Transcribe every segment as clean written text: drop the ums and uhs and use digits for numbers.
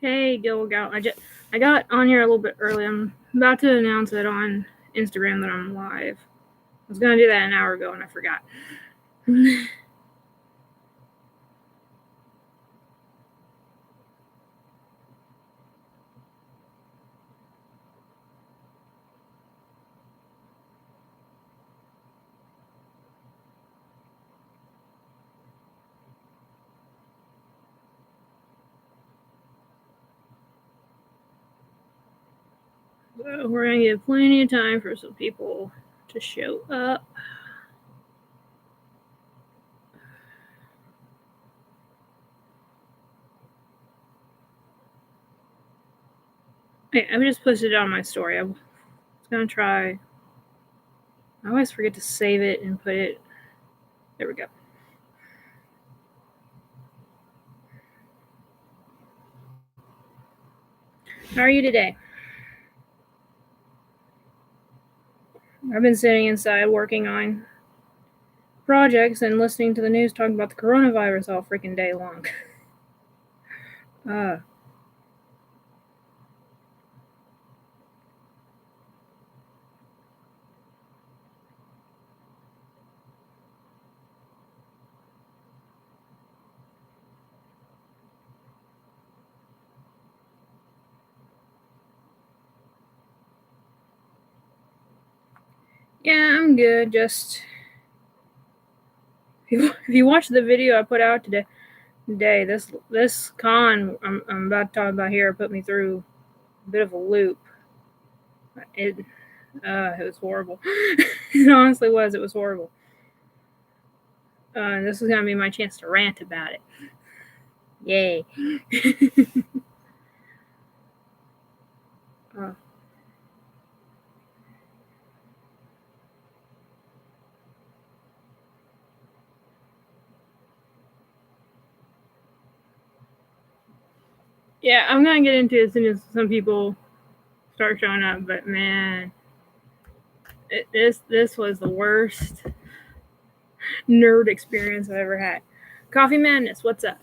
Hey, Gilgal. I got on here a little bit early. I'm about to announce it on Instagram that I'm live. I was gonna do that an hour ago and I forgot. So we're gonna give plenty of time for some people to show up. Hey, I just posted it on my story. I was gonna try. I always forget to save it and put it. There we go. How are you today? I've been sitting inside working on projects and listening to the news talking about the coronavirus all freaking day long. Yeah, I'm good. Just if you watch the video I put out today, this con I'm about to talk about here put me through a bit of a loop. It was horrible. It honestly was. It was horrible. This is gonna be my chance to rant about it. Yay. Yeah, I'm gonna get into it as soon as some people start showing up. But man, this was the worst nerd experience I've ever had. Coffee Madness, what's up?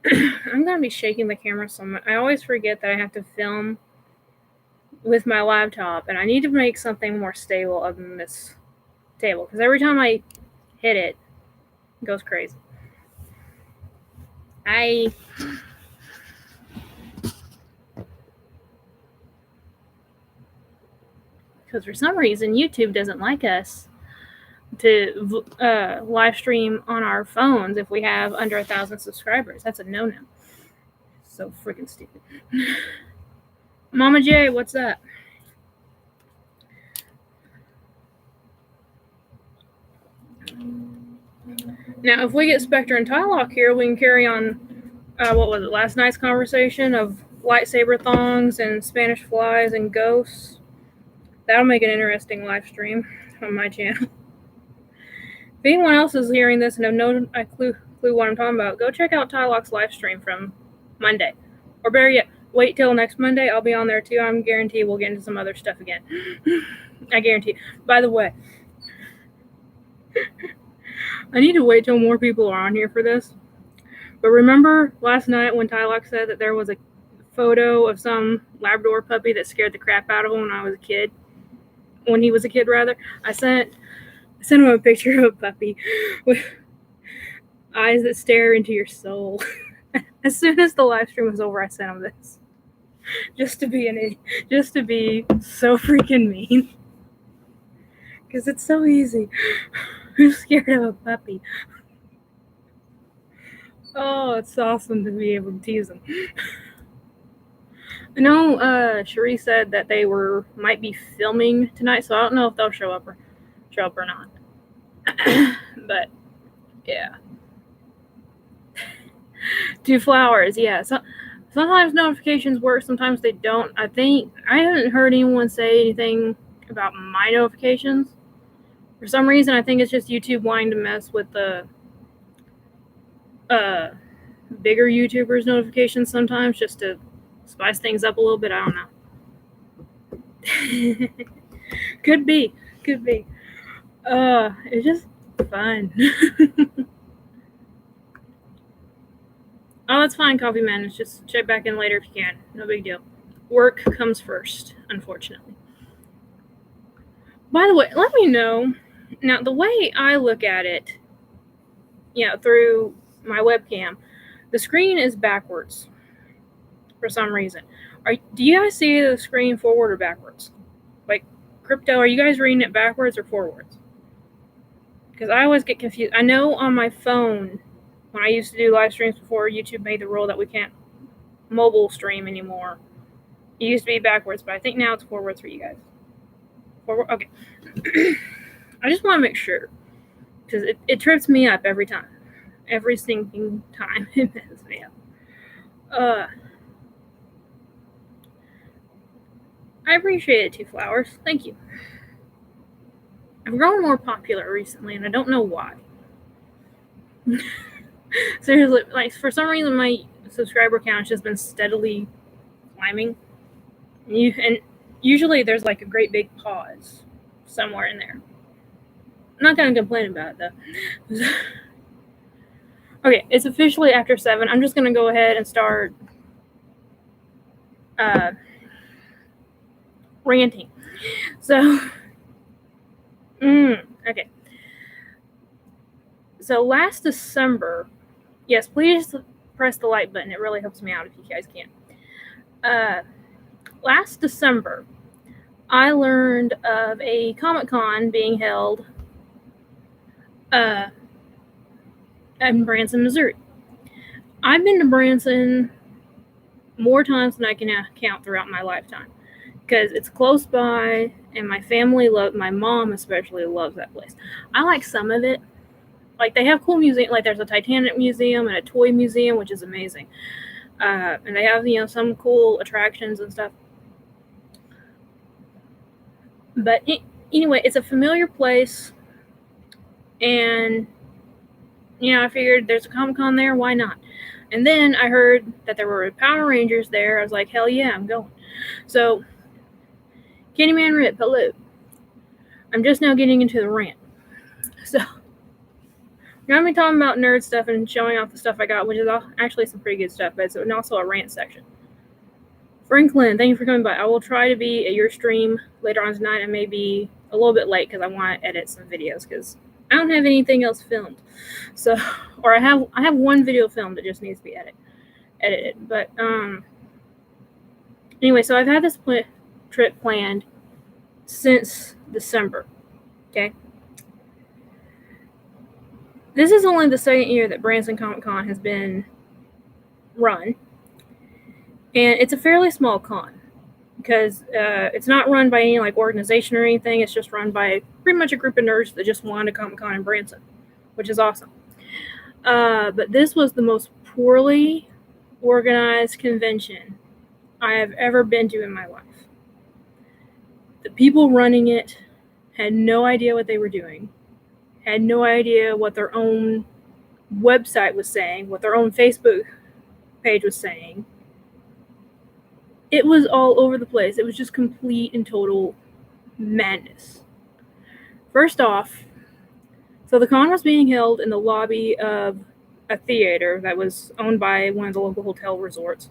I'm gonna be shaking the camera so much. I always forget that I have to film with my laptop, and I need to make something more stable other than this table because every time I hit it, it goes crazy. Because for some reason YouTube doesn't like us to live stream on our phones if we have under 1,000 subscribers. That's a no-no. So freaking stupid. Mama J, what's up? Now, if we get Spectre and Tylock here, we can carry on, what was it, last night's conversation of lightsaber thongs and Spanish flies and ghosts. That'll make an interesting live stream on my channel. If anyone else is hearing this and have no clue what I'm talking about, go check out Tylock's live stream from Monday. Or better yet, wait till next Monday. I'll be on there too. I'm guaranteed we'll get into some other stuff again. I guarantee. By the way, I need to wait till more people are on here for this. But remember last night when Tylock said that there was a photo of some Labrador puppy that scared the crap out of him when I was a kid? When he was a kid, rather. I sent him a picture of a puppy with eyes that stare into your soul. As soon as the live stream was over, I sent him this. Just to be so freaking mean. Because it's so easy. I'm scared of a puppy. Oh, it's awesome to be able to tease them. I know Cherie said that they might be filming tonight, so I don't know if they'll show up or not. But yeah. 2 flowers, yeah. So sometimes notifications work, sometimes they don't. I haven't heard anyone say anything about my notifications. For some reason, I think it's just YouTube wanting to mess with the bigger YouTubers' notifications sometimes, just to spice things up a little bit. I don't know. Could be. It's just fun. Oh, that's fine, Coffee Man. It's just check back in later if you can. No big deal. Work comes first, unfortunately. By the way, let me know. Now, the way I look at it, through my webcam, the screen is backwards for some reason. Do you guys see the screen forward or backwards? Like crypto, are you guys reading it backwards or forwards? Because I always get confused. I know on my phone, when I used to do live streams before YouTube made the rule that we can't mobile stream anymore, it used to be backwards, but I think now it's forwards for you guys. Forward? Okay. I just want to make sure, because it trips me up every time. Every sinking time it messes me up. I appreciate it, Two Flowers. Thank you. I've grown more popular recently, and I don't know why. Seriously, like for some reason my subscriber count has just been steadily climbing. And usually there's like a great big pause somewhere in there. I'm not gonna complain about it though. Okay, it's officially after 7. I'm just gonna go ahead and start ranting. So, okay. So last December, yes, please press the like button. It really helps me out if you guys can. Last December, I learned of a Comic-Con being held in Branson, Missouri. I've been to Branson more times than I can count throughout my lifetime because it's close by, and my family my mom especially loves that place. I like some of it. Like they have cool museum, like there's a Titanic museum and a toy museum, which is amazing. And they have some cool attractions and stuff. But anyway, it's a familiar place, and I figured there's a Comic-Con there, why not? And then I heard that there were Power Rangers there. I was like, hell yeah, I'm going. So, Candyman Rip, hello. I'm just now getting into the rant. So, I'm going to be talking about nerd stuff and showing off the stuff I got, which is actually some pretty good stuff, but it's also a rant section. Franklin, thank you for coming by. I will try to be at your stream later on tonight. I may be a little bit late because I want to edit some videos because I don't have anything else filmed. So, or I have one video filmed that just needs to be edited. But anyway, so I've had this trip planned since December. Okay. This is only the second year that Branson Comic-Con has been run. And it's a fairly small con because it's not run by any like organization or anything. It's just run by pretty much a group of nerds that just wanted a Comic-Con in Branson, which is awesome. But this was the most poorly organized convention I have ever been to in my life. The people running it had no idea what they were doing, had no idea what their own website was saying, what their own Facebook page was saying. It was all over the place. It was just complete and total madness. First off, so the con was being held in the lobby of a theater that was owned by one of the local hotel resorts.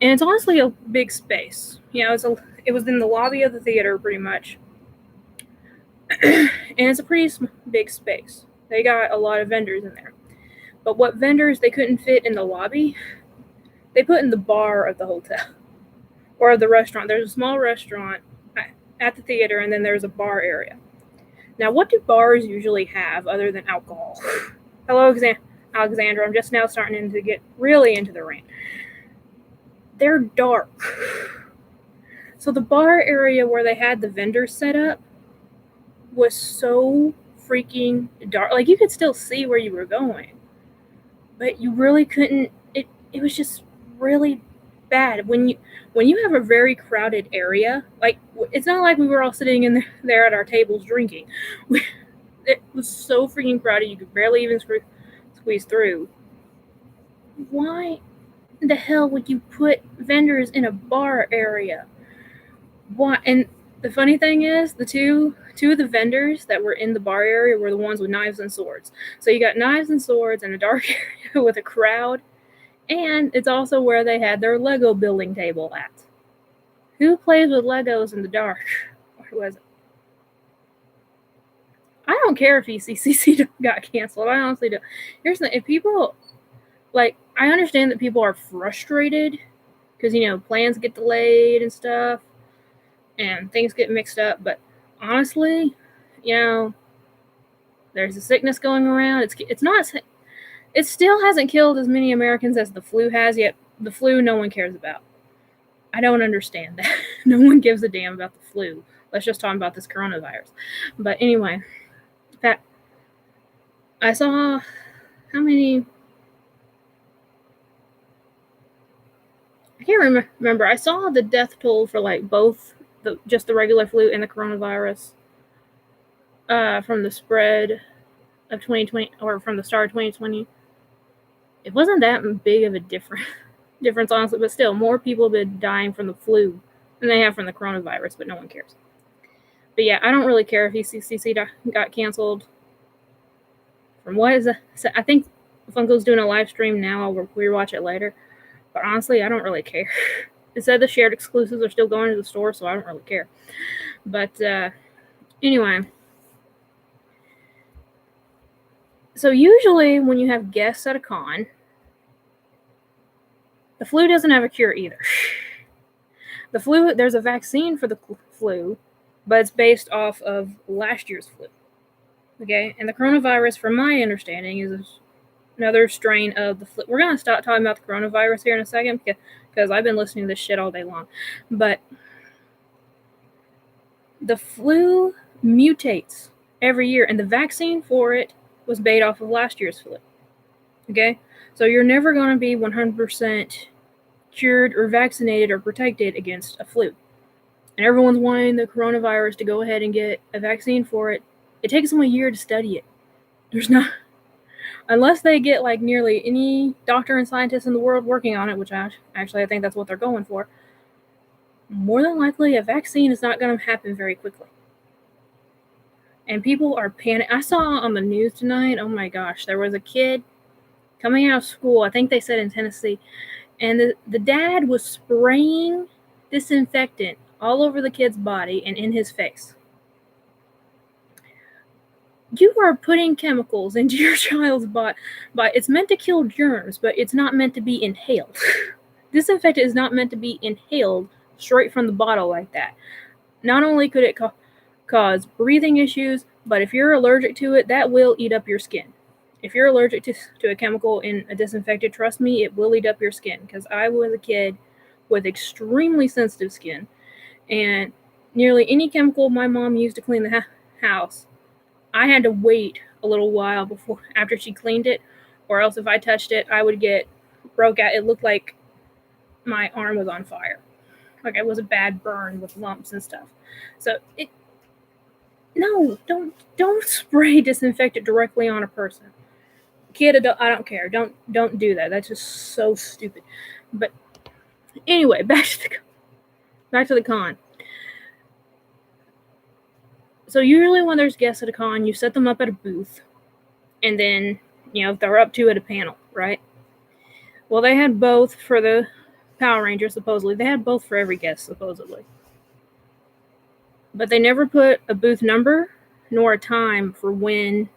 And it's honestly a big space. It was in the lobby of the theater pretty much. And it's a pretty big space. They got a lot of vendors in there. But what vendors they couldn't fit in the lobby, they put in the bar of the hotel or the restaurant. There's a small restaurant at the theater, and then there's a bar area. Now, what do bars usually have other than alcohol? Hello, Alexandra. I'm just now starting to get really into the rant. They're dark. So the bar area where they had the vendors set up was so freaking dark. Like, you could still see where you were going, but you really couldn't. It was just really bad. When you have a very crowded area, like, it's not like we were all sitting in there at our tables drinking. It was so freaking crowded you could barely even squeeze through. Why the hell would you put vendors in a bar area? Why? And the funny thing is, the two of the vendors that were in the bar area were the ones with knives and swords. So you got knives and swords in a dark area with a crowd. And it's also where they had their Lego building table at. Who plays with Legos in the dark? Or was it? I don't care if ECCC got canceled. I honestly don't. Here's the thing. If people, like, I understand that people are frustrated because, plans get delayed and stuff and things get mixed up. But honestly, there's a sickness going around. It's not. It still hasn't killed as many Americans as the flu has yet. The flu, no one cares about. I don't understand that. No one gives a damn about the flu. Let's just talk about this coronavirus. But anyway, I saw how many. I can't remember. I saw the death toll for like both just the regular flu and the coronavirus from the spread of 2020 or from the start of 2020. It wasn't that big of a difference, honestly, but still, more people have been dying from the flu than they have from the coronavirus, but no one cares. But yeah, I don't really care if ECCC got canceled. From what is I think Funko's doing a live stream now. I'll rewatch it later. But honestly, I don't really care. It said the shared exclusives are still going to the store, so I don't really care. But anyway. So usually when you have guests at a con, the flu doesn't have a cure either. The flu, there's a vaccine for the flu, but it's based off of last year's flu. Okay? And the coronavirus, from my understanding, is another strain of the flu. We're going to stop talking about the coronavirus here in a second because I've been listening to this shit all day long. But the flu mutates every year, and the vaccine for it was based off of last year's flu. Okay? So you're never going to be 100% cured or vaccinated or protected against a flu. And everyone's wanting the coronavirus to go ahead and get a vaccine for it. It takes them a year to study it. There's not... Unless they get like nearly any doctor and scientist in the world working on it, which I think that's what they're going for, more than likely a vaccine is not going to happen very quickly. And people are panicking. I saw on the news tonight, oh my gosh, there was a kid coming out of school, I think they said in Tennessee, and the dad was spraying disinfectant all over the kid's body and in his face. You are putting chemicals into your child's body. It's meant to kill germs, but it's not meant to be inhaled. Disinfectant is not meant to be inhaled straight from the bottle like that. Not only could it cause breathing issues, but if you're allergic to it, that will eat up your skin. If you're allergic to a chemical in a disinfectant, trust me, it will eat up your skin. Because I was a kid with extremely sensitive skin, and nearly any chemical my mom used to clean the house, I had to wait a little while after she cleaned it, or else if I touched it, I would get broke out. It looked like my arm was on fire. Like it was a bad burn with lumps and stuff. So no, don't spray disinfectant directly on a person. Kid, adult, I don't care. Don't do that. That's just so stupid. But anyway, back to the con. So usually when there's guests at a con, you set them up at a booth, and then, if they're up to it, a panel, right? Well, they had both for the Power Rangers, supposedly. They had both for every guest, supposedly. But they never put a booth number nor a time for when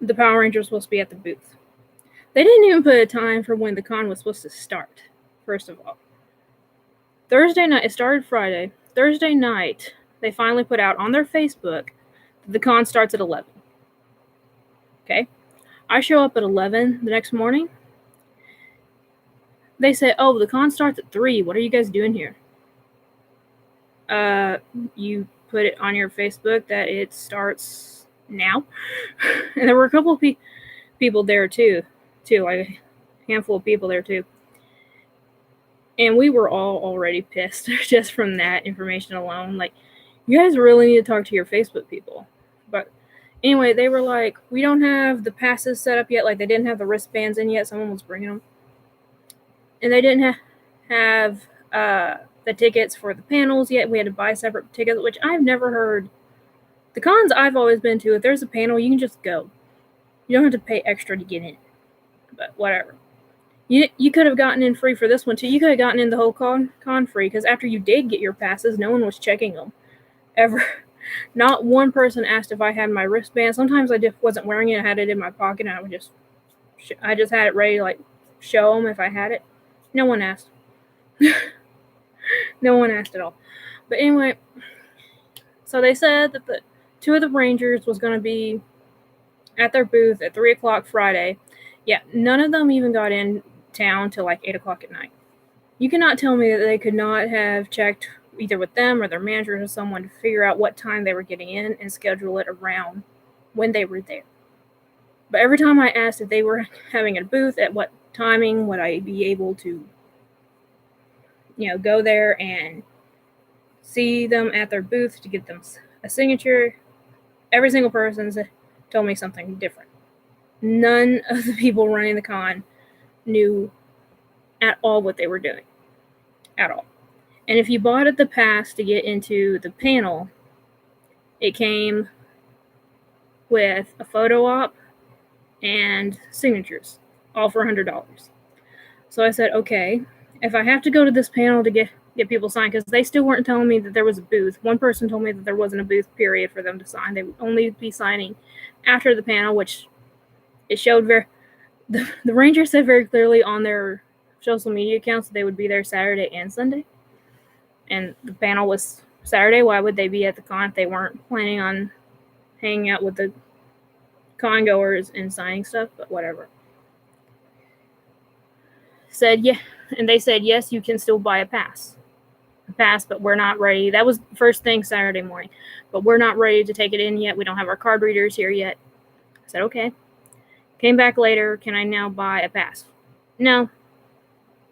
the Power Rangers were supposed to be at the booth. They didn't even put a time for when the con was supposed to start, first of all. Thursday night, it started Friday. Thursday night, they finally put out on their Facebook that the con starts at 11. Okay? I show up at 11 the next morning. They say, oh, the con starts at 3. What are you guys doing here? You put it on your Facebook that it starts now. And there were a couple of people there too, like a handful of people there too. And we were all already pissed just from that information alone. Like, you guys really need to talk to your Facebook people. But anyway, they were like, we don't have the passes set up yet. Like, they didn't have the wristbands in yet. Someone was bringing them. And they didn't have the tickets for the panels yet. We had to buy separate tickets, which I've never heard. The cons I've always been to, if there's a panel, you can just go. You don't have to pay extra to get in. But whatever. You could have gotten in free for this one too. You could have gotten in the whole con free, because after you did get your passes, no one was checking them ever. Not one person asked if I had my wristband. Sometimes I just wasn't wearing it. I had it in my pocket, and I just had it ready to like show them if I had it. No one asked. No one asked at all. But anyway, so they said that the two of the Rangers was going to be at their booth at 3 o'clock Friday. Yeah, none of them even got in town till like 8 o'clock at night. You cannot tell me that they could not have checked either with them or their managers or someone to figure out what time they were getting in and schedule it around when they were there. But every time I asked if they were having a booth, at what timing would I be able to, go there and see them at their booth to get them a signature, every single person told me something different. None of the people running the con knew at all what they were doing. At all. And if you bought the pass to get into the panel, it came with a photo op and signatures, all for $100. So I said, okay, if I have to go to this panel to get people signed, because they still weren't telling me that there was a booth. One person told me that there wasn't a booth, period, for them to sign. They would only be signing after the panel, which it showed the Rangers said very clearly on their social media accounts that they would be there Saturday and Sunday. And the panel was Saturday. Why would they be at the con if they weren't planning on hanging out with the con goers and signing stuff? But whatever. Said yeah, and they said yes, you can still buy a pass, but we're not ready. That was first thing Saturday morning, but we're not ready to take it in yet. We don't have our card readers here yet. I said okay. Came back later. Can I now buy a pass? No.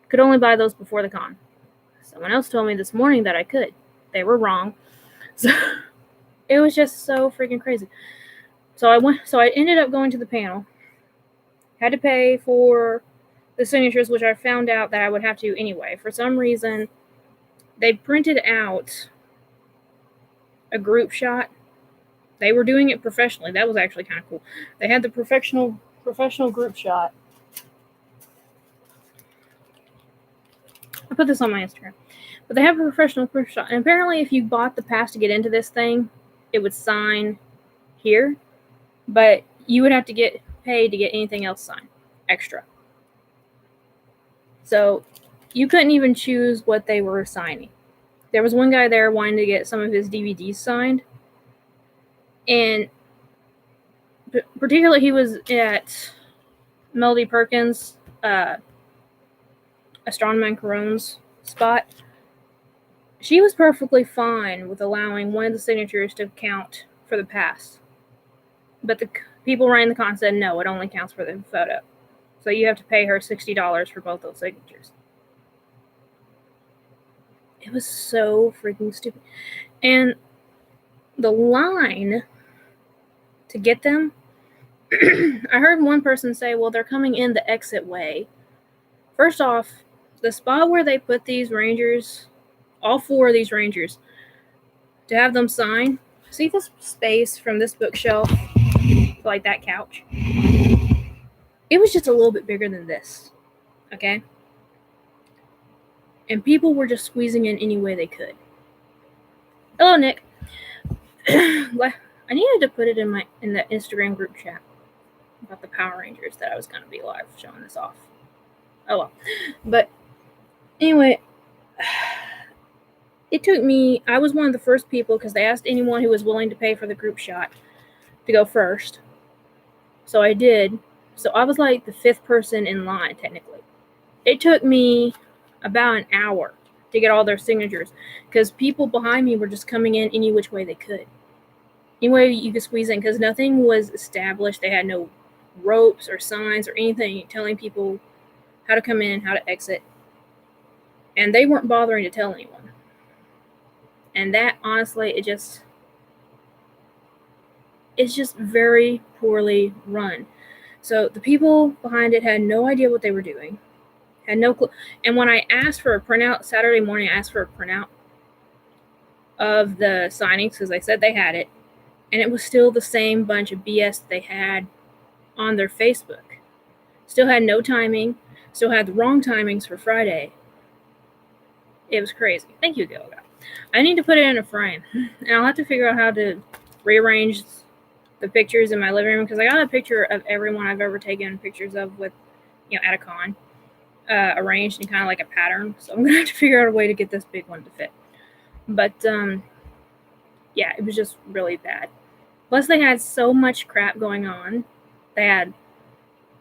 Could only buy those before the con. Someone else told me this morning that I could. They were wrong. So it was just so freaking crazy. So I ended up going to the panel. Had to pay for the signatures, which I found out that I would have to anyway. For some reason, they printed out a group shot. They were doing it professionally. That was actually kind of cool. They had the professional group shot. I put this on my Instagram. But they have a professional group shot. And apparently if you bought the pass to get into this thing, it would sign here. But you would have to get paid to get anything else signed. Extra. So you couldn't even choose what they were signing. There was one guy there wanting to get some of his DVDs signed. And particularly he was at Melody Perkins, Astronoman Caron's spot. She was perfectly fine with allowing one of the signatures to count for the pass. But the people running the con said no, it only counts for the photo. So you have to pay her $60 for both those signatures. It was so freaking stupid. And the line to get them, I heard one person say, well, they're coming in the exit way. First off, the spot where they put these Rangers, all four of these Rangers, to have them sign, see this space from this bookshelf, like that couch? It was just a little bit bigger than this, okay? And people were just squeezing in any way they could. Hello, Nick. I needed to put it in the Instagram group chat about the Power Rangers that I was going to be live showing this off. Oh well. But anyway, it took me, I was one of the first people, because they asked anyone who was willing to pay for the group shot to go first. So I did. So I was like the fifth person in line, technically. It took me about an hour to get all their signatures, because people behind me were just coming in any which way they could. Any way you could squeeze in, because nothing was established. They had no ropes or signs or anything telling people how to come in and how to exit. And they weren't bothering to tell anyone. And that, honestly, it's just very poorly run. So the people behind it had no idea what they were doing. Had no clue. And when I asked for a printout, Saturday morning, I asked for a printout of the signings, because they said they had it. And it was still the same bunch of BS they had on their Facebook. Still had no timing. Still had the wrong timings for Friday. It was crazy. Thank you, Gilga. I need to put it in a frame, and I'll have to figure out how to rearrange the pictures in my living room because I got a picture of everyone I've ever taken pictures of with, at a con, arranged in kind of like a pattern. So I'm gonna have to figure out a way to get this big one to fit. But yeah, it was just really bad. Plus, they had so much crap going on. They had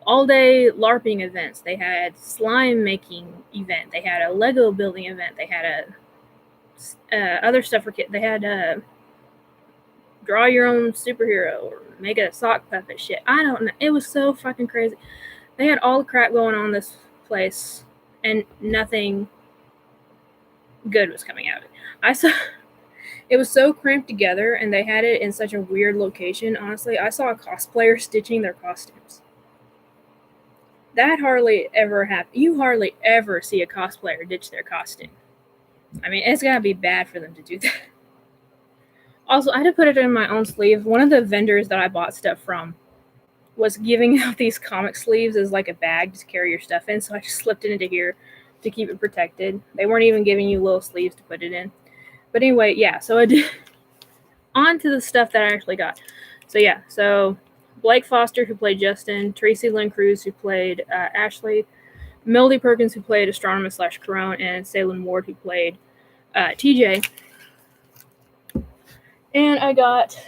all day LARPing events. They had slime making event. They had a Lego building event. They had a other stuff for kids. They had draw your own superhero or make a sock puppet shit. I don't know. It was so fucking crazy. They had all the crap going on in this place, and nothing good was coming out of it. I saw it was so cramped together, and they had it in such a weird location. Honestly, I saw a cosplayer stitching their costumes. That hardly ever happens. You hardly ever see a cosplayer ditch their costume. I mean, it's gotta be bad for them to do that. Also, I had to put it in my own sleeve. One of the vendors that I bought stuff from was giving out these comic sleeves as like a bag to carry your stuff in, so I just slipped it into here to keep it protected. They weren't even giving you little sleeves to put it in. But anyway, yeah, so I did on to the stuff that I actually got. So yeah, so Blake Foster, who played Justin, Tracy Lynn Cruz, who played Ashley, Melody Perkins, who played Astronomer / Corone, and Salem Ward, who played TJ. And I got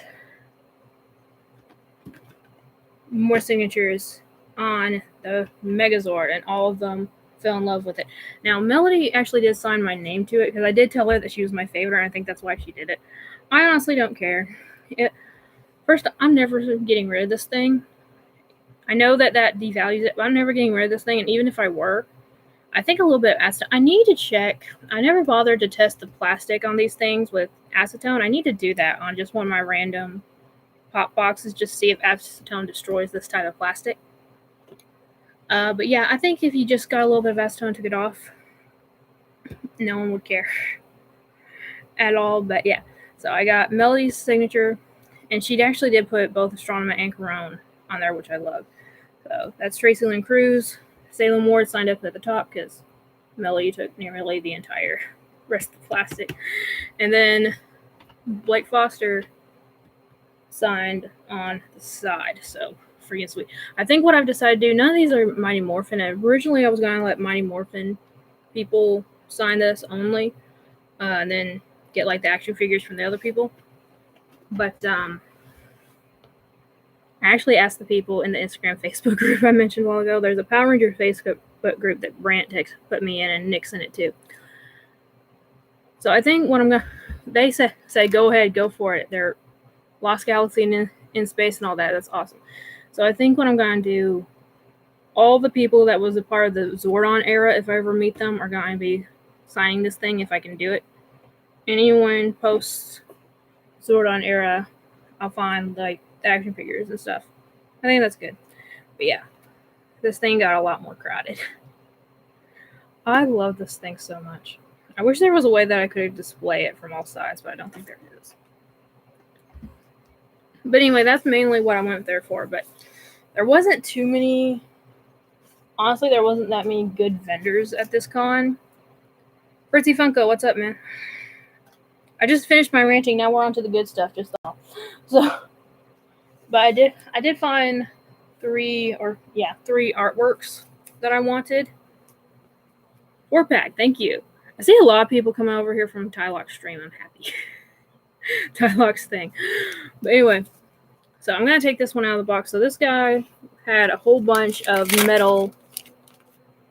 more signatures on the Megazord, and all of them fell in love with it. Now, Melody actually did sign my name to it because I did tell her that she was my favorite, and I think that's why she did it. I honestly don't care. First, I'm never getting rid of this thing. I know that devalues it, but I'm never getting rid of this thing, and even if I were, I think a little bit of acetone. I need to check. I never bothered to test the plastic on these things with acetone. I need to do that on just one of my random pop boxes, just see if acetone destroys this type of plastic. But yeah, I think if you just got a little bit of acetone and took it off, no one would care at all. But yeah, so I got Melody's signature, and she actually did put both Astronomer and Corone on there, which I love. So that's Tracy Lynn Cruz. Salem Ward signed up at the top because Melody took nearly the entire rest of the plastic. And then Blake Foster signed on the side. So freaking sweet. I think what I've decided to do, none of these are Mighty Morphin. Originally, I was going to let Mighty Morphin people sign this only, and then get like the action figures from the other people. But I actually asked the people in the Instagram Facebook group I mentioned a while ago. There's a Power Ranger Facebook group that Brant put me in, and Nick's in it too. So I think what I'm gonna, they say go ahead, go for it. They're Lost Galaxy in space and all that. That's awesome. So I think what I'm gonna do, all the people that was a part of the Zordon era, if I ever meet them, are gonna be signing this thing if I can do it. Anyone post Zordon era, I'll find like the action figures and stuff. I think that's good. But yeah, this thing got a lot more crowded. I love this thing so much. I wish there was a way that I could display it from all sides, but I don't think there is. But anyway, that's mainly what I went there for. But there wasn't too many. Honestly, there wasn't that many good vendors at this con. Fritzy Funko, what's up, man? I just finished my ranting. Now we're on to the good stuff. Just so, but I did find three artworks that I wanted. 4-pack, thank you. I see a lot of people coming over here from Tylock's stream. I'm happy. Tylock's thing. But anyway, so I'm going to take this one out of the box. So this guy had a whole bunch of metal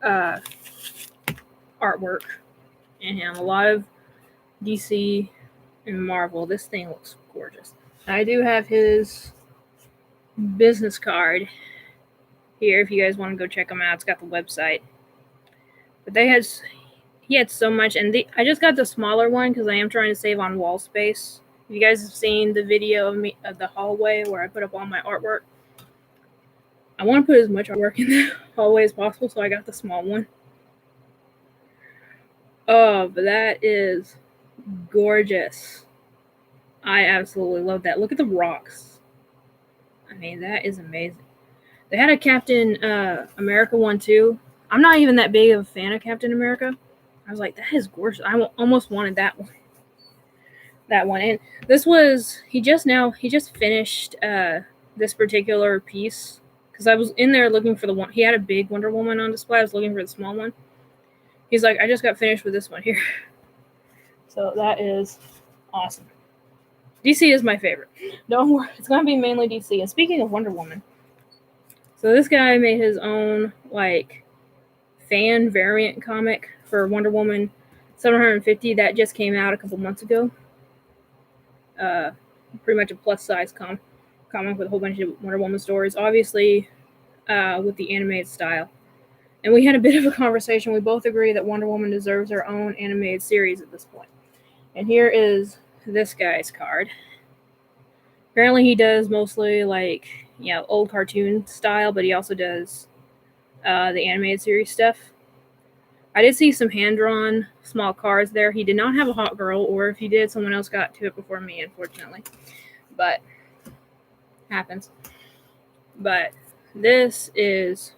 artwork in him. A lot of DC and Marvel. This thing looks gorgeous. I do have his business card here if you guys want to go check him out. It's got the website. But he had so much, and I just got the smaller one because I am trying to save on wall space. If you guys have seen the video of the hallway where I put up all my artwork, I want to put as much artwork in the hallway as possible, so I got the small one. Oh, but that is gorgeous. I absolutely love that. Look at the rocks. I mean, that is amazing. They had a Captain America one too. I'm not even that big of a fan of Captain America. I was like, that is gorgeous. I almost wanted that one. That one. And this was he just finished this particular piece because I was in there looking for the one. He had a big Wonder Woman on display. I was looking for the small one. He's like, I just got finished with this one here. So that is awesome. DC is my favorite. Don't worry, it's gonna be mainly DC. And speaking of Wonder Woman, so this guy made his own like fan variant comic for Wonder Woman 750 that just came out a couple months ago. Pretty much a plus size comic with a whole bunch of Wonder Woman stories, obviously with the animated style. And we had a bit of a conversation. We both agree that Wonder Woman deserves her own animated series at this point. And here is this guy's card. Apparently he does mostly like, old cartoon style, but he also does the animated series stuff. I did see some hand-drawn small cards there. He did not have a hot girl, or if he did, someone else got to it before me, unfortunately. But happens. But this is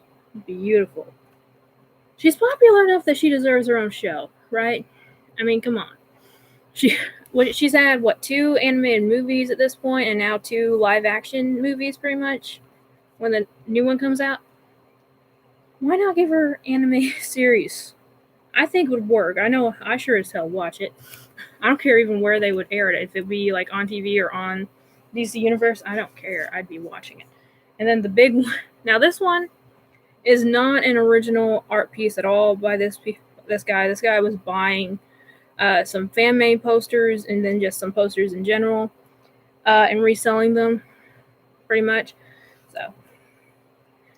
beautiful. She's popular enough that she deserves her own show, right? I mean, come on. She's had, 2 animated movies at this point, and now 2 live-action movies, pretty much, when the new one comes out. Why not give her anime series? I think would work. I know I sure as hell watch it. I don't care even where they would air it. If it be like on TV or on DC Universe, I don't care. I'd be watching it. And then the big one. Now this one is not an original art piece at all by this guy. This guy was buying some fan-made posters and then just some posters in general and reselling them pretty much. So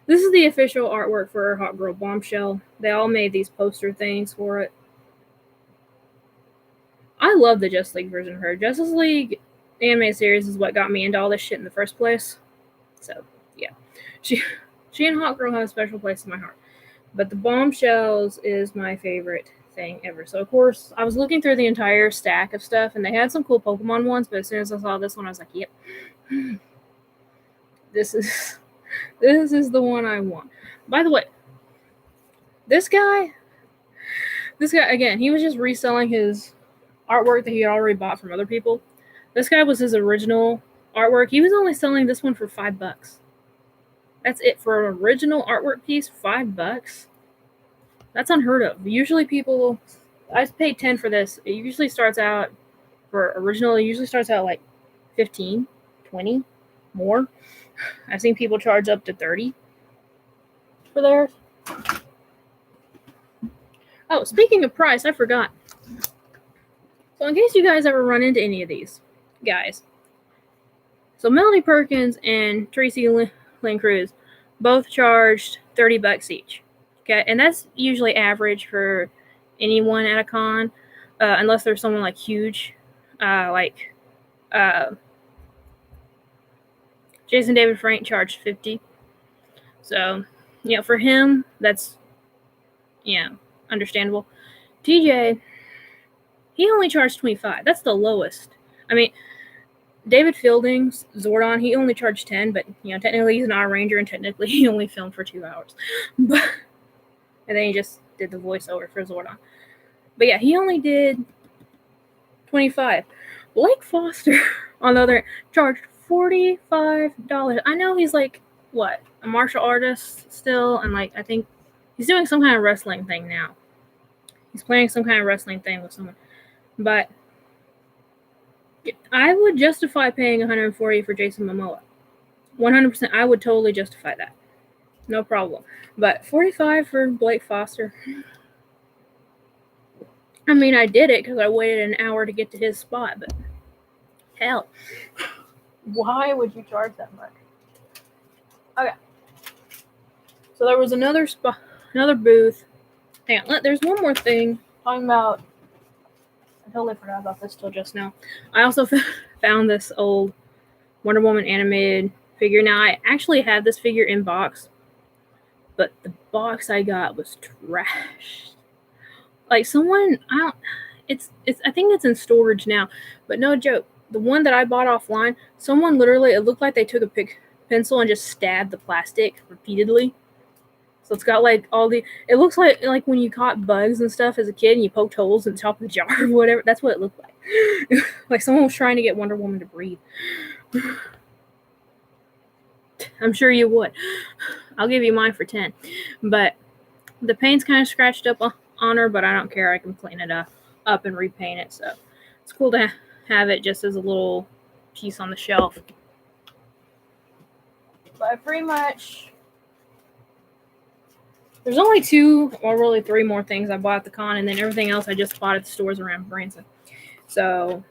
this is the official artwork for Hot Girl Bombshell. They all made these poster things for it. I love the Justice League version of her. Justice League anime series is what got me into all this shit in the first place. So, yeah. She and Hot Girl have a special place in my heart. But the Bombshells is my favorite thing ever. So, of course, I was looking through the entire stack of stuff, and they had some cool Pokemon ones, but as soon as I saw this one, I was like, yep. This is the one I want. By the way, this guy, again, he was just reselling his artwork that he had already bought from other people. This guy was his original artwork. He was only selling this one for $5. That's it for an original artwork piece, $5. That's unheard of. Usually people, I paid $10 for this. It usually starts out, for original, it usually starts out like $15, $20, more. I've seen people charge up to $30 for theirs. Oh, speaking of price, I forgot. So in case you guys ever run into any of these guys. So Melanie Perkins and Tracy Lynn Cruz both charged $30 each. Okay, and that's usually average for anyone at a con, unless there's someone like huge, Jason David Frank charged $50. So, for him, that's, understandable. TJ, he only charged $25. That's the lowest. I mean, David Fielding's Zordon, he only charged $10, but, technically he's not a ranger, and technically he only filmed for 2 hours. And then he just did the voiceover for Zordon. But yeah, he only did $25. Blake Foster, on the other hand, charged $45. I know he's like, a martial artist still, and I think he's doing some kind of wrestling thing now. He's playing some kind of wrestling thing with someone. But I would justify paying $140 for Jason Momoa. 100%, I would totally justify that. No problem. But $45 for Blake Foster. I mean, I did it because I waited an hour to get to his spot, but hell. Why would you charge that much? Okay. So there was another booth. Hang on, there's one more thing. Talking about, I totally forgot about this till just now. I also found this old Wonder Woman animated figure. Now, I actually had this figure in box, but the box I got was trash. I think it's in storage now, but no joke. The one that I bought offline, someone literally, it looked like they took a pencil and just stab the plastic repeatedly. So it's got like all the. It looks like when you caught bugs and stuff as a kid and you poked holes in the top of the jar or whatever. That's what it looked like. Like someone was trying to get Wonder Woman to breathe. I'm sure you would. I'll give you mine for 10. But the paint's kind of scratched up on her, but I don't care. I can clean it up and repaint it. So it's cool to have it just as a little piece on the shelf. But pretty much, there's only 2 or really 3 more things I bought at the con, and then everything else I just bought at the stores around Branson. So,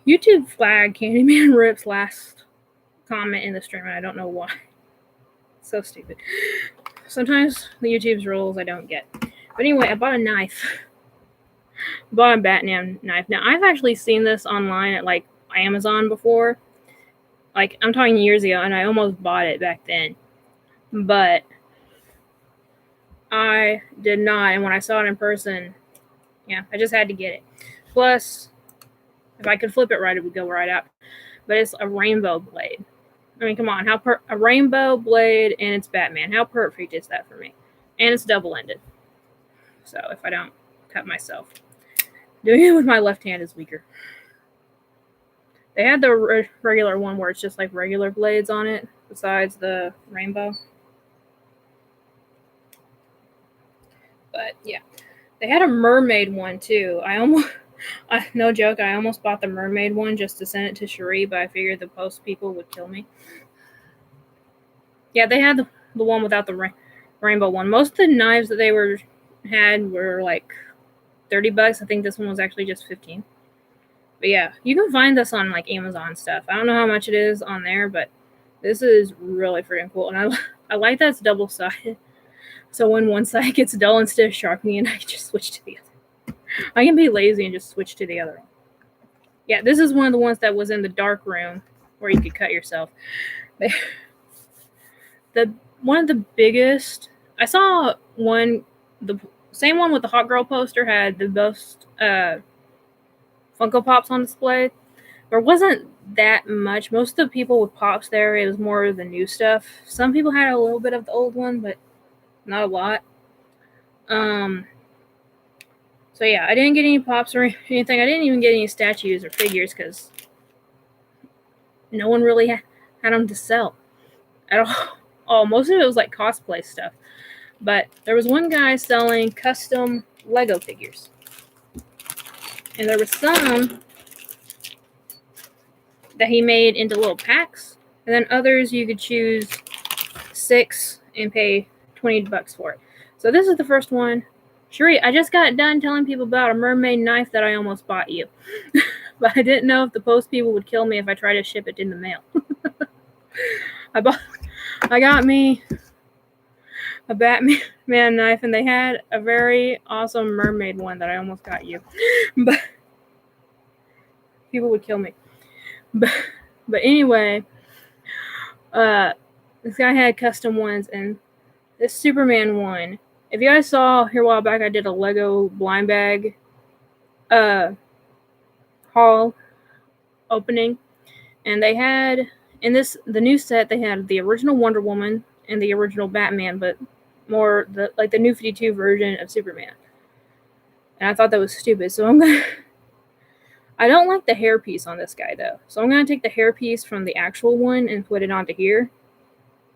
YouTube flagged Candyman Rip's last comment in the stream, and I don't know why. So stupid. Sometimes the YouTube's rules I don't get. But anyway, I bought a knife. Bought a Batman knife. Now, I've actually seen this online at like Amazon before. Like, I'm talking years ago, and I almost bought it back then. But I did not, and when I saw it in person, yeah, I just had to get it. Plus, if I could flip it right, it would go right out. But it's a rainbow blade. I mean, come on, a rainbow blade and it's Batman. How perfect is that for me? And it's double-ended. So if I don't cut myself, doing it with my left hand is weaker. They had the regular one where it's just like regular blades on it, besides the rainbow. But yeah, they had a mermaid one too. No joke, I almost bought the mermaid one just to send it to Cherie, but I figured the post people would kill me. Yeah, they had the one without the rainbow one. Most of the knives that they had were like $30. I think this one was actually just $15. But yeah, you can find this on like Amazon stuff. I don't know how much it is on there, but this is really freaking cool. And I like that it's double-sided. So when one side gets dull, instead of sharpening it, I can just switch to the other. I can be lazy and just switch to the other one. Yeah, this is one of the ones that was in the dark room where you could cut yourself. One of the biggest, I saw one, the same one with the Hot Girl poster had the most Funko Pops on display. There wasn't that much. Most of the people with Pops there, it was more of the new stuff. Some people had a little bit of the old one, but not a lot. So yeah, I didn't get any Pops or anything. I didn't even get any statues or figures because no one really had them to sell at all. Oh, most of it was like cosplay stuff. But there was one guy selling custom Lego figures. And there was some that he made into little packs. And then others you could choose 6 and pay $20 for it. So this is the first one. Cherie, I just got done telling people about a mermaid knife that I almost bought you. But I didn't know if the post people would kill me if I tried to ship it in the mail. I got me a Batman knife, and they had a very awesome mermaid one that I almost got you. But people would kill me. But anyway, this guy had custom ones, and this Superman one. If you guys saw here a while back, I did a Lego blind bag haul opening, and they had the new set, they had the original Wonder Woman and the original Batman, but more the New 52 version of Superman. And I thought that was stupid, so I don't like the hairpiece on this guy though, so I'm gonna take the hairpiece from the actual one and put it onto here.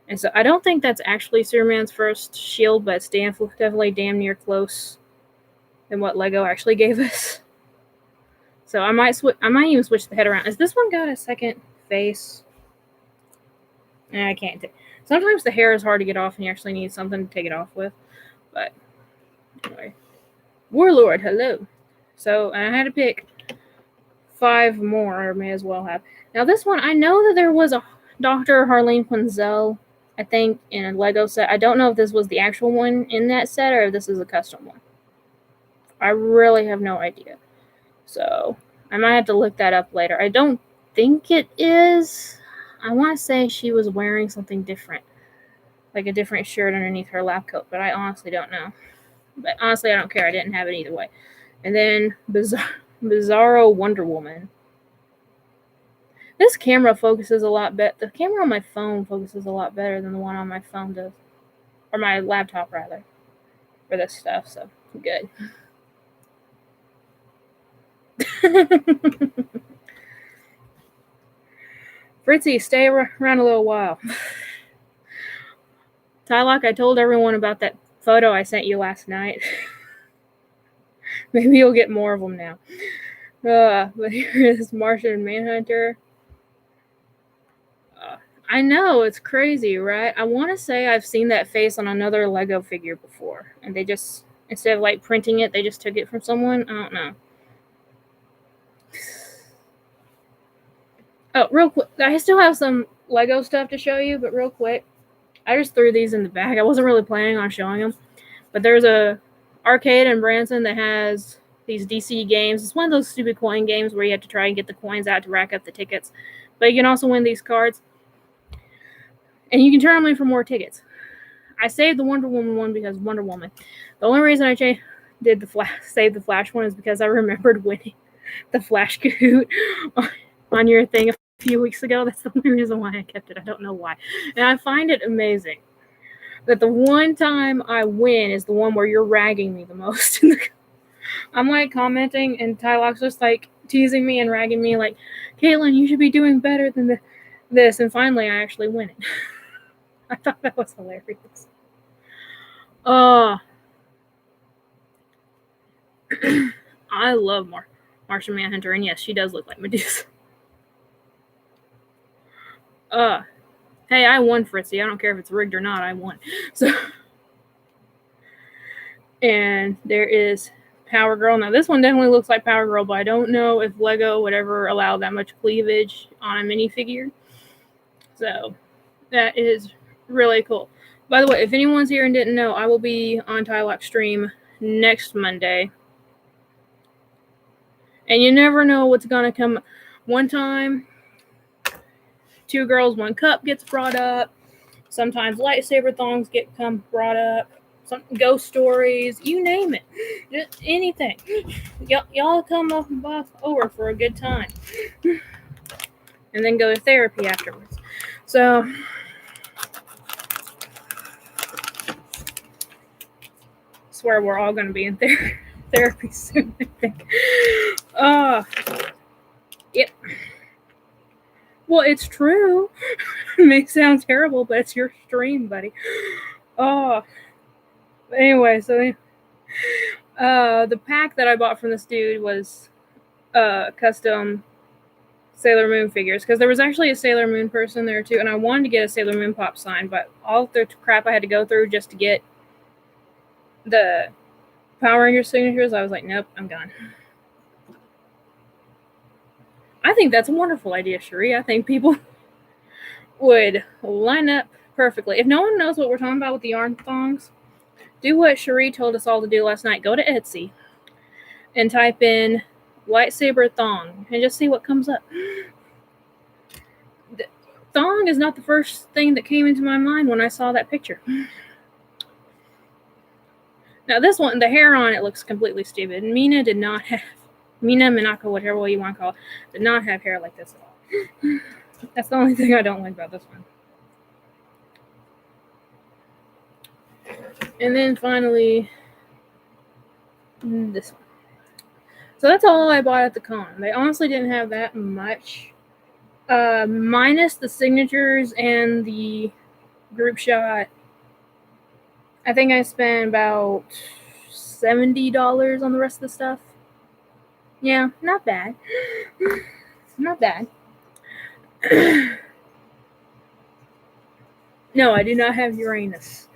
And so I don't think that's actually Superman's first shield, but it's definitely damn near close than what Lego actually gave us. So I might even switch the head around. Has this one got a second face? I can't. Sometimes the hair is hard to get off, and you actually need something to take it off with. But anyway, Warlord, hello. So I had to pick 5 more. I may as well have. Now this one, I know that there was a Dr. Harleen Quinzel, I think, in a Lego set. I don't know if this was the actual one in that set or if this is a custom one. I really have no idea. So I might have to look that up later. I don't think it is. I want to say she was wearing something different, like a different shirt underneath her lab coat, but I honestly don't know. But honestly, I don't care. I didn't have it either way. And then Bizarro Wonder Woman. This camera focuses a lot better. The camera on my phone focuses a lot better than the one on my phone does. Or my laptop, rather. For this stuff, so good. Fritzy, stay around a little while. Tylock, I told everyone about that photo I sent you last night. Maybe you'll get more of them now. But here is Martian Manhunter. I know, it's crazy, right? I want to say I've seen that face on another Lego figure before. And they just, instead of like printing it, they just took it from someone. I don't know. Oh, real quick. I still have some Lego stuff to show you, but real quick. I just threw these in the bag. I wasn't really planning on showing them. But there's a arcade in Branson that has these DC games. It's one of those stupid coin games where you have to try and get the coins out to rack up the tickets. But you can also win these cards. And you can turn them in for more tickets. I saved the Wonder Woman one because Wonder Woman. The only reason I did save the Flash one is because I remembered winning the Flash Kahoot on your thing a few weeks ago. That's the only reason why I kept it. I don't know why. And I find it amazing that the one time I win is the one where you're ragging me the most. I'm like commenting, and Tylock's just like teasing me and ragging me, like, Caitlin, you should be doing better than this. And finally, I actually win it. I thought that was hilarious. I love Martian Manhunter, and yes, she does look like Medusa. Hey, I won, Fritzy. I don't care if it's rigged or not. I won. So, and there is Power Girl. Now, this one definitely looks like Power Girl, but I don't know if Lego would ever allow that much cleavage on a minifigure. So, that is really cool. By the way, if anyone's here and didn't know, I will be on Tylock's stream next Monday. And you never know what's going to come. One time, 2 girls, 1 cup gets brought up. Sometimes lightsaber thongs come brought up. Some ghost stories, you name it. Just anything. Y'all come over for a good time. And then go to therapy afterwards. So, I swear we're all going to be in therapy soon, I think. Yep. Well, it's true. It may sound terrible, but it's your stream, buddy. Anyway, so the pack that I bought from this dude was custom Sailor Moon figures, because there was actually a Sailor Moon person there too, and I wanted to get a Sailor Moon pop sign, but all the crap I had to go through just to get the Power Ranger signatures, I was like, nope, I'm gone. I think that's a wonderful idea, Cherie. I think people would line up perfectly. If no one knows what we're talking about with the yarn thongs, do what Cherie told us all to do last night. Go to Etsy and type in lightsaber thong and just see what comes up. The thong is not the first thing that came into my mind when I saw that picture. Now this one, the hair on it looks completely stupid. Mina, Minako, whatever way you want to call it, did not have hair like this at all. That's the only thing I don't like about this one. And then finally, this one. So that's all I bought at the con. They honestly didn't have that much. Minus the signatures and the group shot. I think I spent about $70 on the rest of the stuff. Yeah, not bad. Not bad. No, I do not have Uranus.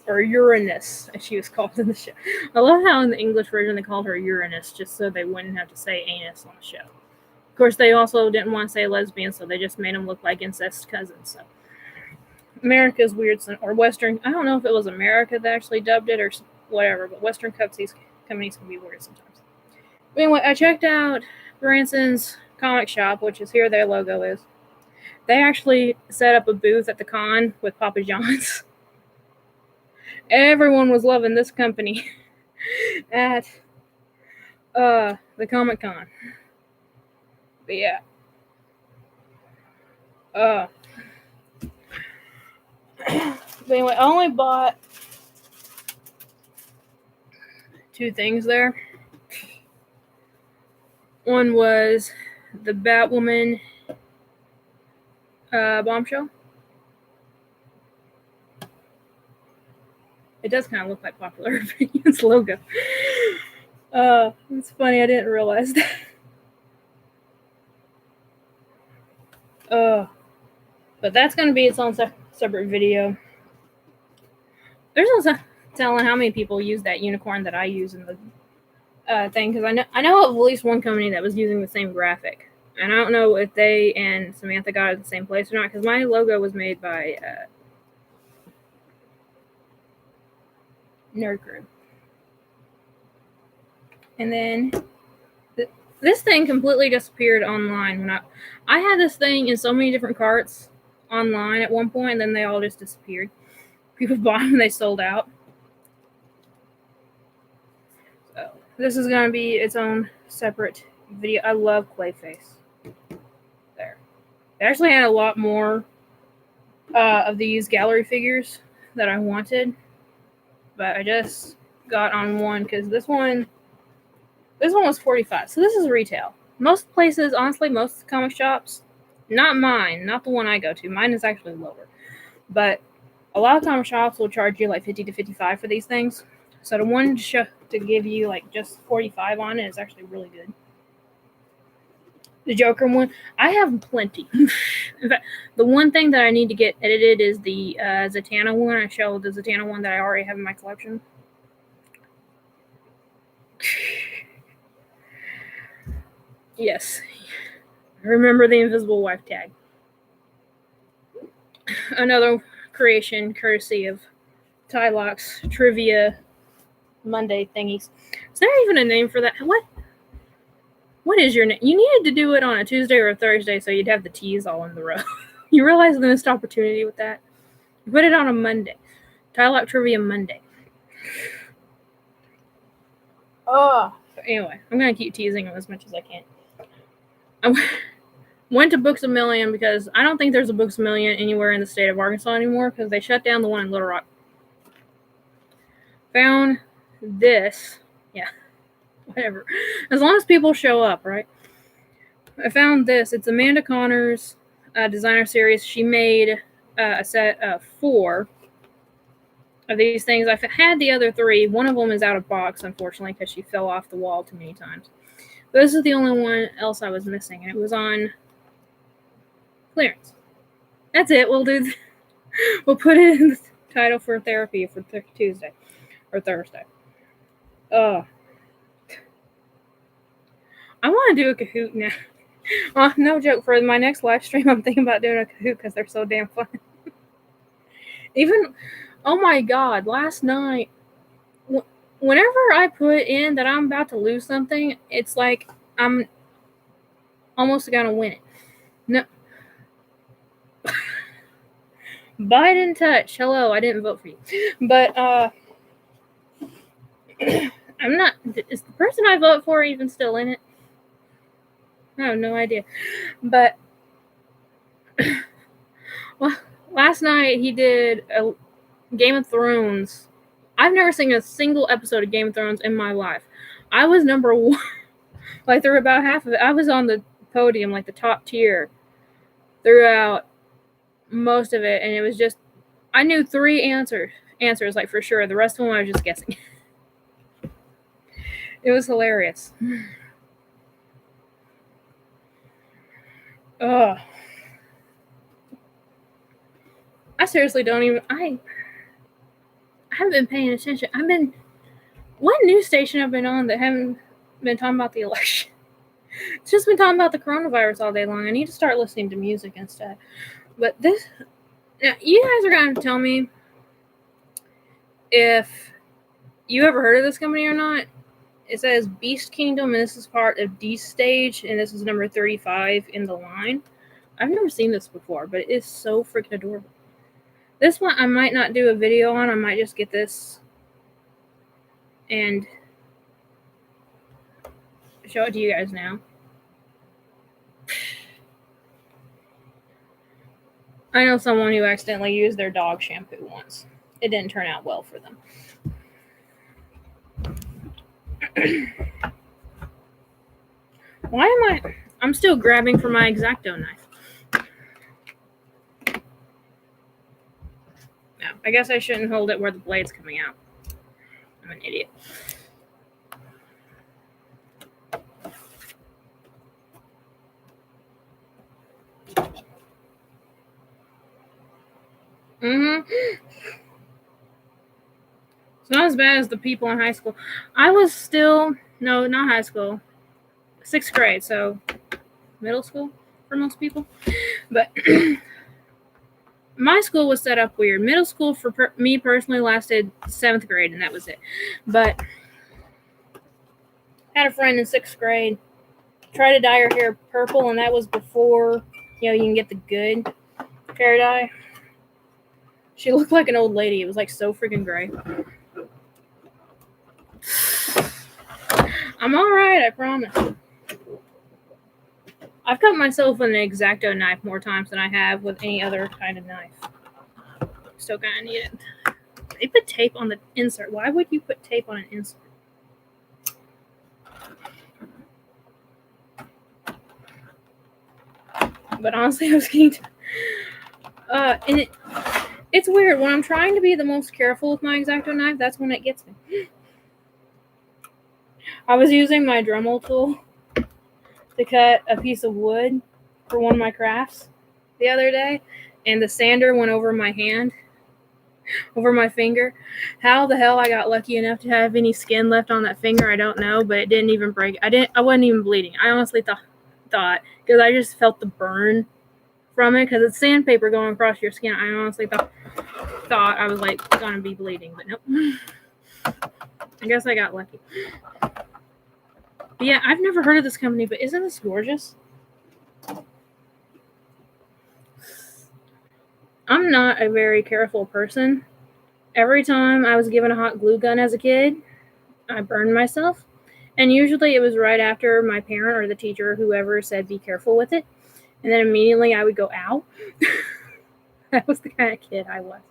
Or Uranus, as she was called in the show. I love how in the English version they called her Uranus, just so they wouldn't have to say anus on the show. Of course, they also didn't want to say lesbian, so they just made them look like incest cousins. So America's weird, or Western. I don't know if it was America that actually dubbed it or whatever, but Western companies can be weird sometimes. But anyway, I checked out Branson's comic shop, which is here their logo is. They actually set up a booth at the con with Papa John's. Everyone was loving this company at the Comic-Con. But yeah. But anyway, I only bought 2 things there. One was the Batwoman bombshell. It does kind of look like Popular Opinion's logo. It's funny, I didn't realize that. But that's going to be its own separate video. There's no telling how many people use that unicorn that I use in the thing, because I know of at least one company that was using the same graphic. And I don't know if they and Samantha got it at the same place or not, because my logo was made by Nerd Crew. And then this thing completely disappeared online. When I had this thing in so many different carts online at one point, and then they all just disappeared. People bought them and they sold out. So this is going to be its own separate video. I love Clayface. There. They actually had a lot more of these gallery figures that I wanted, but I just got on one because this one was $45. So this is retail. Most places, honestly, most comic shops, not mine, not the one I go to. Mine is actually lower. But a lot of comic shops will charge you like $50 to $55 for these things. So the one to give you like just $45 on it is actually really good. The Joker one, I have plenty. In fact, the one thing that I need to get edited is the Zatanna one. I showed the Zatanna one that I already have in my collection. Yes. Remember the Invisible Wife tag. Another creation courtesy of Tylock's Trivia Monday thingies. Is there even a name for that? What is your name? You needed to do it on a Tuesday or a Thursday so you'd have the T's all in the row. You realize the missed opportunity with that? You put it on a Monday. Tylock Trivia Monday. Oh. Anyway, I'm going to keep teasing them as much as I can. I went to Books A Million because I don't think there's a Books A Million anywhere in the state of Arkansas anymore because they shut down the one in Little Rock. Found this. Yeah. Whatever. As long as people show up, right? I found this. It's Amanda Connor's designer series. She made a set of 4 of these things. I've had the other 3. One of them is out of box, unfortunately, because she fell off the wall too many times. But this is the only one else I was missing, and it was on clearance. That's it. We'll put it in the title for therapy for Tuesday or Thursday. I want to do a Kahoot now. No joke. For my next live stream, I'm thinking about doing a Kahoot because they're so damn fun. Even, oh my God, last night, whenever I put in that I'm about to lose something, it's like I'm almost going to win it. No. Biden touch. Hello, I didn't vote for you. But, I'm not, is the person I vote for even still in it? I have no idea. But, well, last night he did a Game of Thrones. I've never seen a single episode of Game of Thrones in my life. I was number 1. Like, through about half of it. I was on the podium, like the top tier, throughout most of it. And it was just, I knew 3 answers, like, for sure. The rest of them I was just guessing. It was hilarious. Ugh. I seriously don't even, I haven't been paying attention. What news station I've been on that haven't been talking about the election? It's just been talking about the coronavirus all day long. I need to start listening to music instead. But this, now you guys are going to tell me if you ever heard of this company or not. It says Beast Kingdom, and this is part of D Stage, and this is number 35 in the line. I've never seen this before, but it is so freaking adorable. This one I might not do a video on. I might just get this and show it to you guys now. I know someone who accidentally used their dog shampoo once. It didn't turn out well for them. Why am I'm still grabbing for my X-Acto knife. No, I guess I shouldn't hold it where the blade's coming out. I'm an idiot. It's not as bad as the people in high school. I was still, no, not high school. 6th grade, so middle school for most people. But my school was set up weird. Middle school for me personally lasted 7th grade, and that was it. But I had a friend in 6th grade try to dye her hair purple, and that was before, you can get the good hair dye. She looked like an old lady. It was like so freaking gray. I'm alright, I promise. I've cut myself with an X-Acto knife more times than I have with any other kind of knife. Still kind of need it. They put tape on the insert. Why would you put tape on an insert? But honestly, I was getting and it's weird. When I'm trying to be the most careful with my X-Acto knife, that's when it gets me. I was using my Dremel tool to cut a piece of wood for one of my crafts the other day, and the sander went over my hand, over my finger. How the hell I got lucky enough to have any skin left on that finger, I don't know, but it didn't even break. I wasn't even bleeding. I honestly thought because I just felt the burn from it because it's sandpaper going across your skin. I honestly thought I was like gonna be bleeding, but nope. I guess I got lucky. But yeah, I've never heard of this company, but isn't this gorgeous? I'm not a very careful person. Every time I was given a hot glue gun as a kid, I burned myself. And usually it was right after my parent or the teacher or whoever said, be careful with it. And then immediately I would go, ow. That was the kind of kid I was.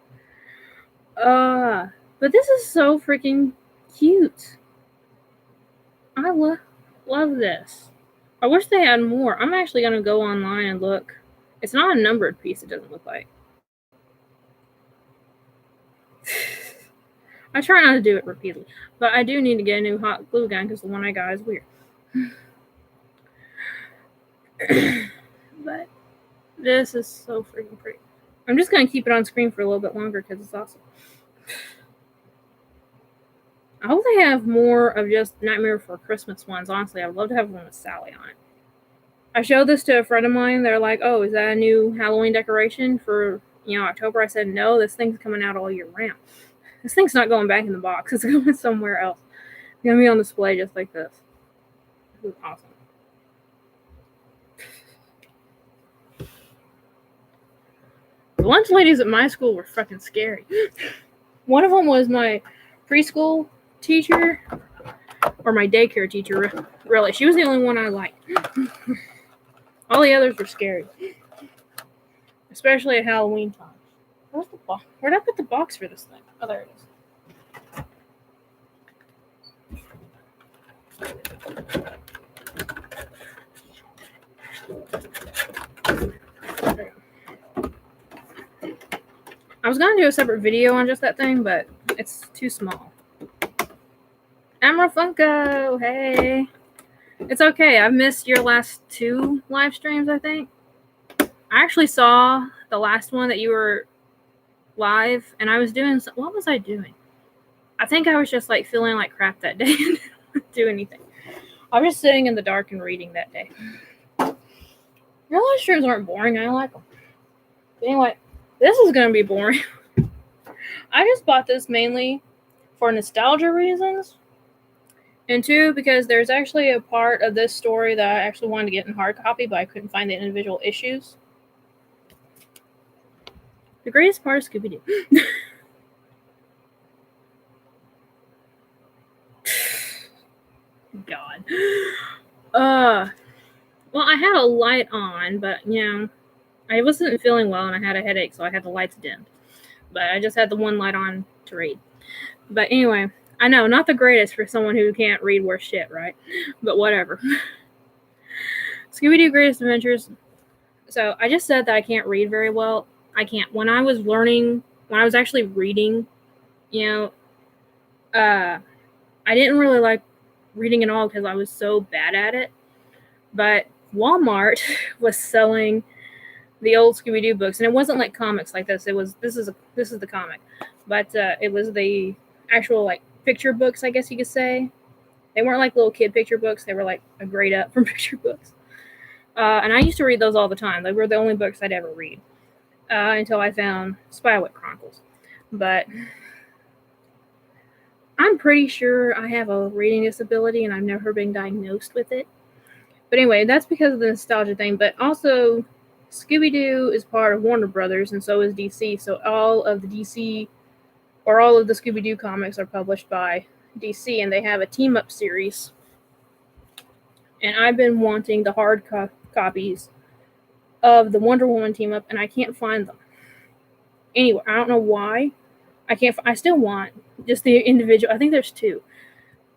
But this is so freaking cute. I love this. I wish they had more. I'm actually going to go online and look. It's not a numbered piece, it doesn't look like. I try not to do it repeatedly, but I do need to get a new hot glue gun because the one I got is weird. But this is so freaking pretty. I'm just going to keep it on screen for a little bit longer because it's awesome. I hope they have more of just Nightmare Before Christmas ones. Honestly, I would love to have one with Sally on it. I showed this to a friend of mine. They're like, oh, is that a new Halloween decoration for, October? I said, no, this thing's coming out all year round. This thing's not going back in the box. It's going somewhere else. It's going to be on display just like this. This is awesome. The lunch ladies at my school were fucking scary. One of them was my preschool teacher, or my daycare teacher, really. She was the only one I liked. All the others were scary. Especially at Halloween time. Where's the box? Where'd I put the box for this thing? Oh, there it is. I was going to do a separate video on just that thing, but it's too small. Emerald Funko, hey. It's okay. I've missed your last 2 live streams, I think. I actually saw the last one that you were live, and I was doing, what was I doing? I think I was just like feeling like crap that day and didn't do anything. I was just sitting in the dark and reading that day. Your live streams aren't boring. I like them. But anyway, this is going to be boring. I just bought this mainly for nostalgia reasons. And 2, because there's actually a part of this story that I actually wanted to get in hard copy, but I couldn't find the individual issues. The greatest part of Scooby-Doo. God. Well, I had a light on, but, I wasn't feeling well and I had a headache, so I had the lights dimmed. But I just had the one light on to read. But anyway, I know, not the greatest for someone who can't read worth shit, right? But whatever. Scooby-Doo Greatest Adventures. So I just said that I can't read very well. I can't. When I was actually reading, I didn't really like reading at all because I was so bad at it. But Walmart was selling the old Scooby-Doo books, and it wasn't like comics like this. This is the comic, but it was the actual like picture books, I guess you could say. They weren't like little kid picture books. They were like a grade up from picture books. And I used to read those all the time. They were the only books I'd ever read until I found Spiderwick Chronicles. But I'm pretty sure I have a reading disability, and I've never been diagnosed with it. But anyway, that's because of the nostalgia thing. But also, Scooby-Doo is part of Warner Brothers, and so is DC. So all of the DC, or all of the Scooby-Doo comics are published by DC, and they have a team-up series. And I've been wanting the hard copies of the Wonder Woman team-up, and I can't find them anywhere. I don't know why. I still want just the individual. I think there's two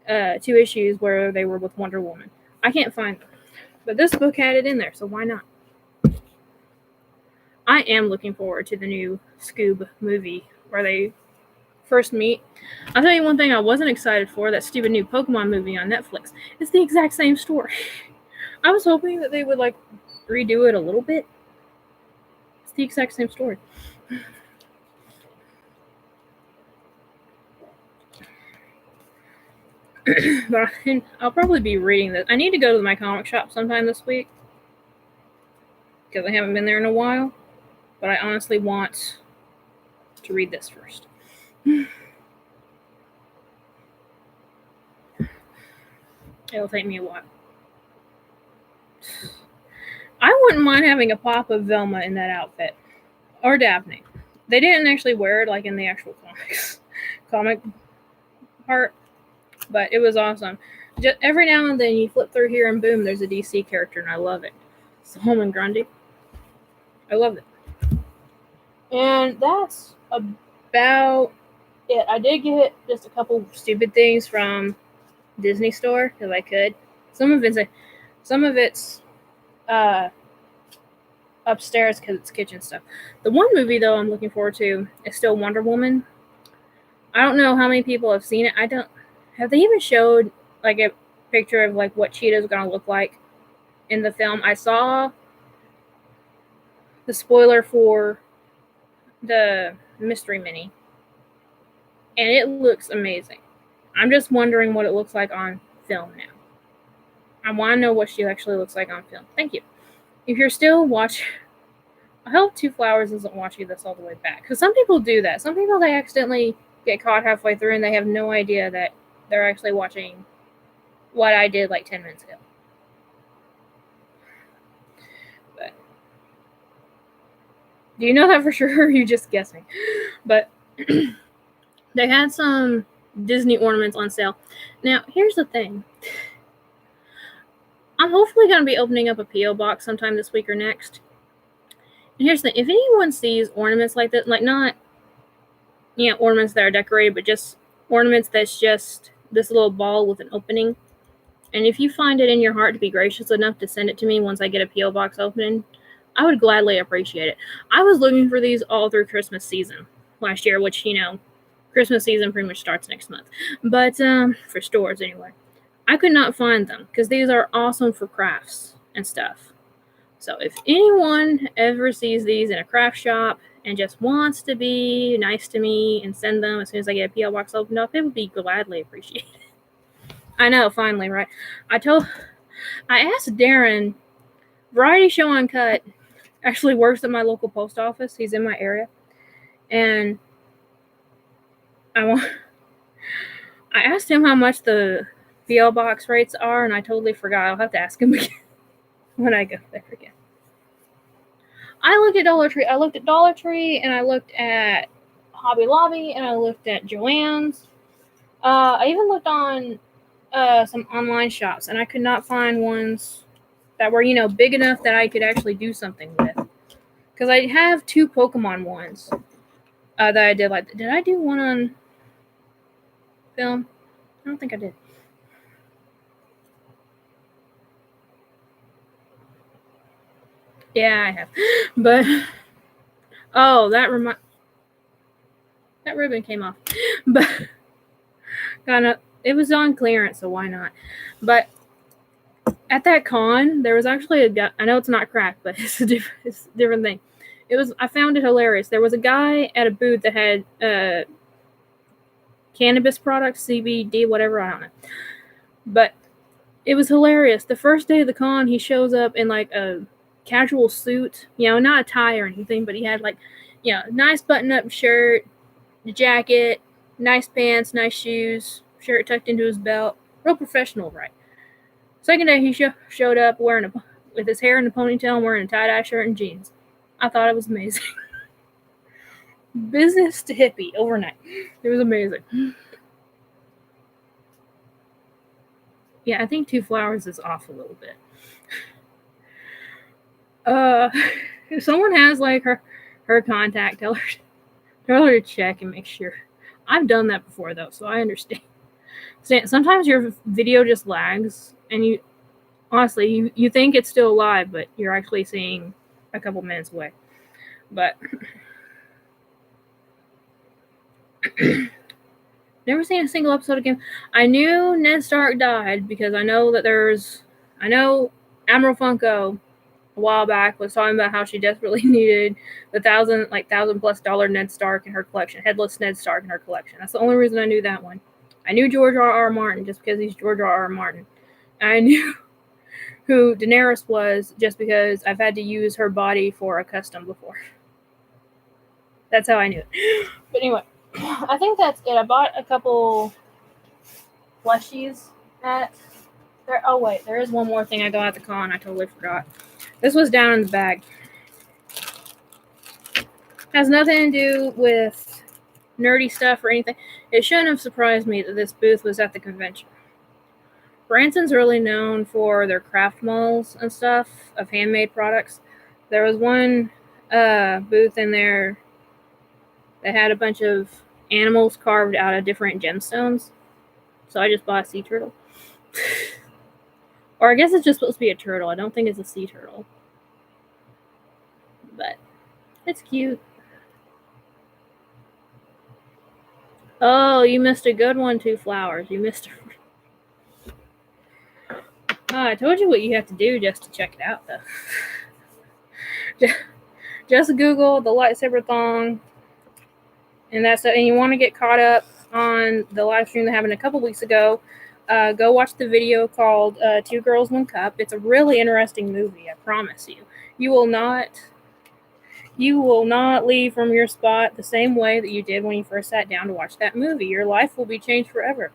issues where they were with Wonder Woman. I can't find them. But this book had it in there, so why not? I am looking forward to the new Scoob movie where they first meet. I'll tell you one thing I wasn't excited for, that stupid new Pokemon movie on Netflix. It's the exact same story. I was hoping that they would like redo it a little bit. It's the exact same story. But I'll probably be reading this. I need to go to my comic shop sometime this week because I haven't been there in a while. But I honestly want to read this first. It'll take me a while. I wouldn't mind having a pop of Velma in that outfit. Or Daphne. They didn't actually wear it like in the actual comic part. But it was awesome. Just every now and then you flip through here and boom, there's a DC character, and I love it. Solomon Grundy. I love it. And that's about it. I did get just a couple stupid things from Disney Store because I could. Some of it's upstairs because it's kitchen stuff. The one movie though I'm looking forward to is still Wonder Woman. I don't know how many people have seen it. Have they even showed like a picture of like what Cheetah's gonna look like in the film? I saw the spoiler for the mystery mini, and it looks amazing. I'm just wondering what it looks like on film now. I want to know what she actually looks like on film. Thank you. If you're still watching, I hope Two Flowers isn't watching this all the way back, because some people do that. Some people, they accidentally get caught halfway through and they have no idea that they're actually watching what I did like 10 minutes ago. But do you know that for sure, or are you just guessing? But they had some Disney ornaments on sale. Now, here's the thing. I'm hopefully going to be opening up a P.O. box sometime this week or next. And here's the thing. If anyone sees ornaments like that, like not, ornaments that are decorated, but just ornaments that's just this little ball with an opening, and if you find it in your heart to be gracious enough to send it to me once I get a P.O. box opening, I would gladly appreciate it. I was looking for these all through Christmas season last year, which, Christmas season pretty much starts next month. But for stores anyway. I could not find them because these are awesome for crafts and stuff. So if anyone ever sees these in a craft shop and just wants to be nice to me and send them as soon as I get a P.O. box opened up, it would be gladly appreciated. I know, finally, right? I asked Darren, Variety Show Uncut actually works at my local post office. He's in my area. And I asked him how much the P.O. box rates are, and I totally forgot. I'll have to ask him again when I go there again. I looked at Dollar Tree. I looked at Dollar Tree, and I looked at Hobby Lobby, and I looked at Joann's. I even looked on some online shops, and I could not find ones that were, big enough that I could actually do something with. Because I have 2 Pokemon ones that I did. Like, did I do one on film? I don't think I did. Yeah, I have. But oh, that ribbon came off. But it was on clearance, so why not? But at that con, there was actually a guy. I know it's not crack, but it's a different thing. I found it hilarious. There was a guy at a booth that had cannabis products, CBD, whatever, I don't know. But it was hilarious. The first day of the con, he shows up in like a casual suit, not a tie or anything, but he had like, nice button-up shirt, jacket, nice pants, nice shoes, shirt tucked into his belt. Real professional, right? Second day, he showed up with his hair in a ponytail and wearing a tie-dye shirt and jeans. I thought it was amazing. Business to hippie overnight. It was amazing. Yeah, I think 2 flowers is off a little bit. If someone has like her contact, tell her to check and make sure. I've done that before though, so I understand. Sometimes your video just lags, and you think it's still live, but you're actually seeing a couple minutes away. But never seen a single episode again. I knew Ned Stark died because I know Admiral Funko a while back was talking about how she desperately needed the $1,000+ Ned Stark in her collection, headless Ned Stark in her collection. That's the only reason I knew that one. I knew George R.R. Martin just because he's George R.R. Martin. And I knew who Daenerys was just because I've had to use her body for a custom before. That's how I knew it. But anyway, I think that's it. I bought a couple plushies at there. Oh wait, there is one more thing I got at the con. I totally forgot. This was down in the bag. Has nothing to do with nerdy stuff or anything. It shouldn't have surprised me that this booth was at the convention. Branson's really known for their craft malls and stuff of handmade products. There was one booth in there that had a bunch of animals carved out of different gemstones. So I just bought a sea turtle. Or I guess it's just supposed to be a turtle. I don't think it's a sea turtle. But it's cute. Oh, you missed a good one, 2 flowers. You missed her. I told you what you have to do just to check it out, though. Just Google the lightsaber thong, and that's it. And you want to get caught up on the live stream that happened a couple weeks ago, go watch the video called 2 Girls, 1 Cup. It's a really interesting movie, I promise you. You will not leave from your spot the same way that you did when you first sat down to watch that movie. Your life will be changed forever.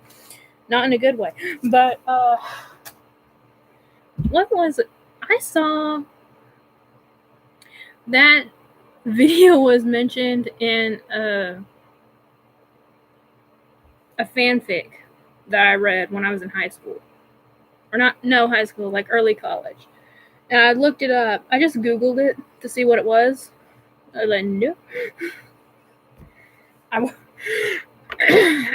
Not in a good way. But what was it? I saw that video was mentioned in a fanfic that I read when I was in high school. High school, like early college. And I looked it up. I just Googled it to see what it was. I was like, no.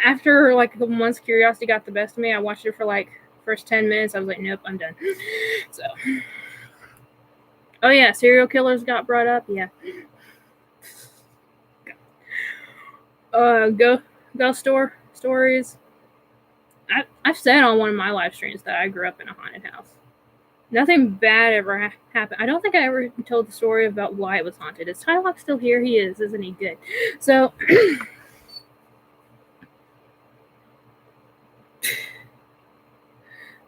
After like a couple months, curiosity got the best of me. I watched it for like first 10 minutes. I was like, nope, I'm done. So, oh yeah, serial killers got brought up. Yeah. Ghost stories. I've said on one of my live streams that I grew up in a haunted house. Nothing bad ever happened. I don't think I ever told the story about why it was haunted. Is Tylock still here? He is, isn't he? Good. So,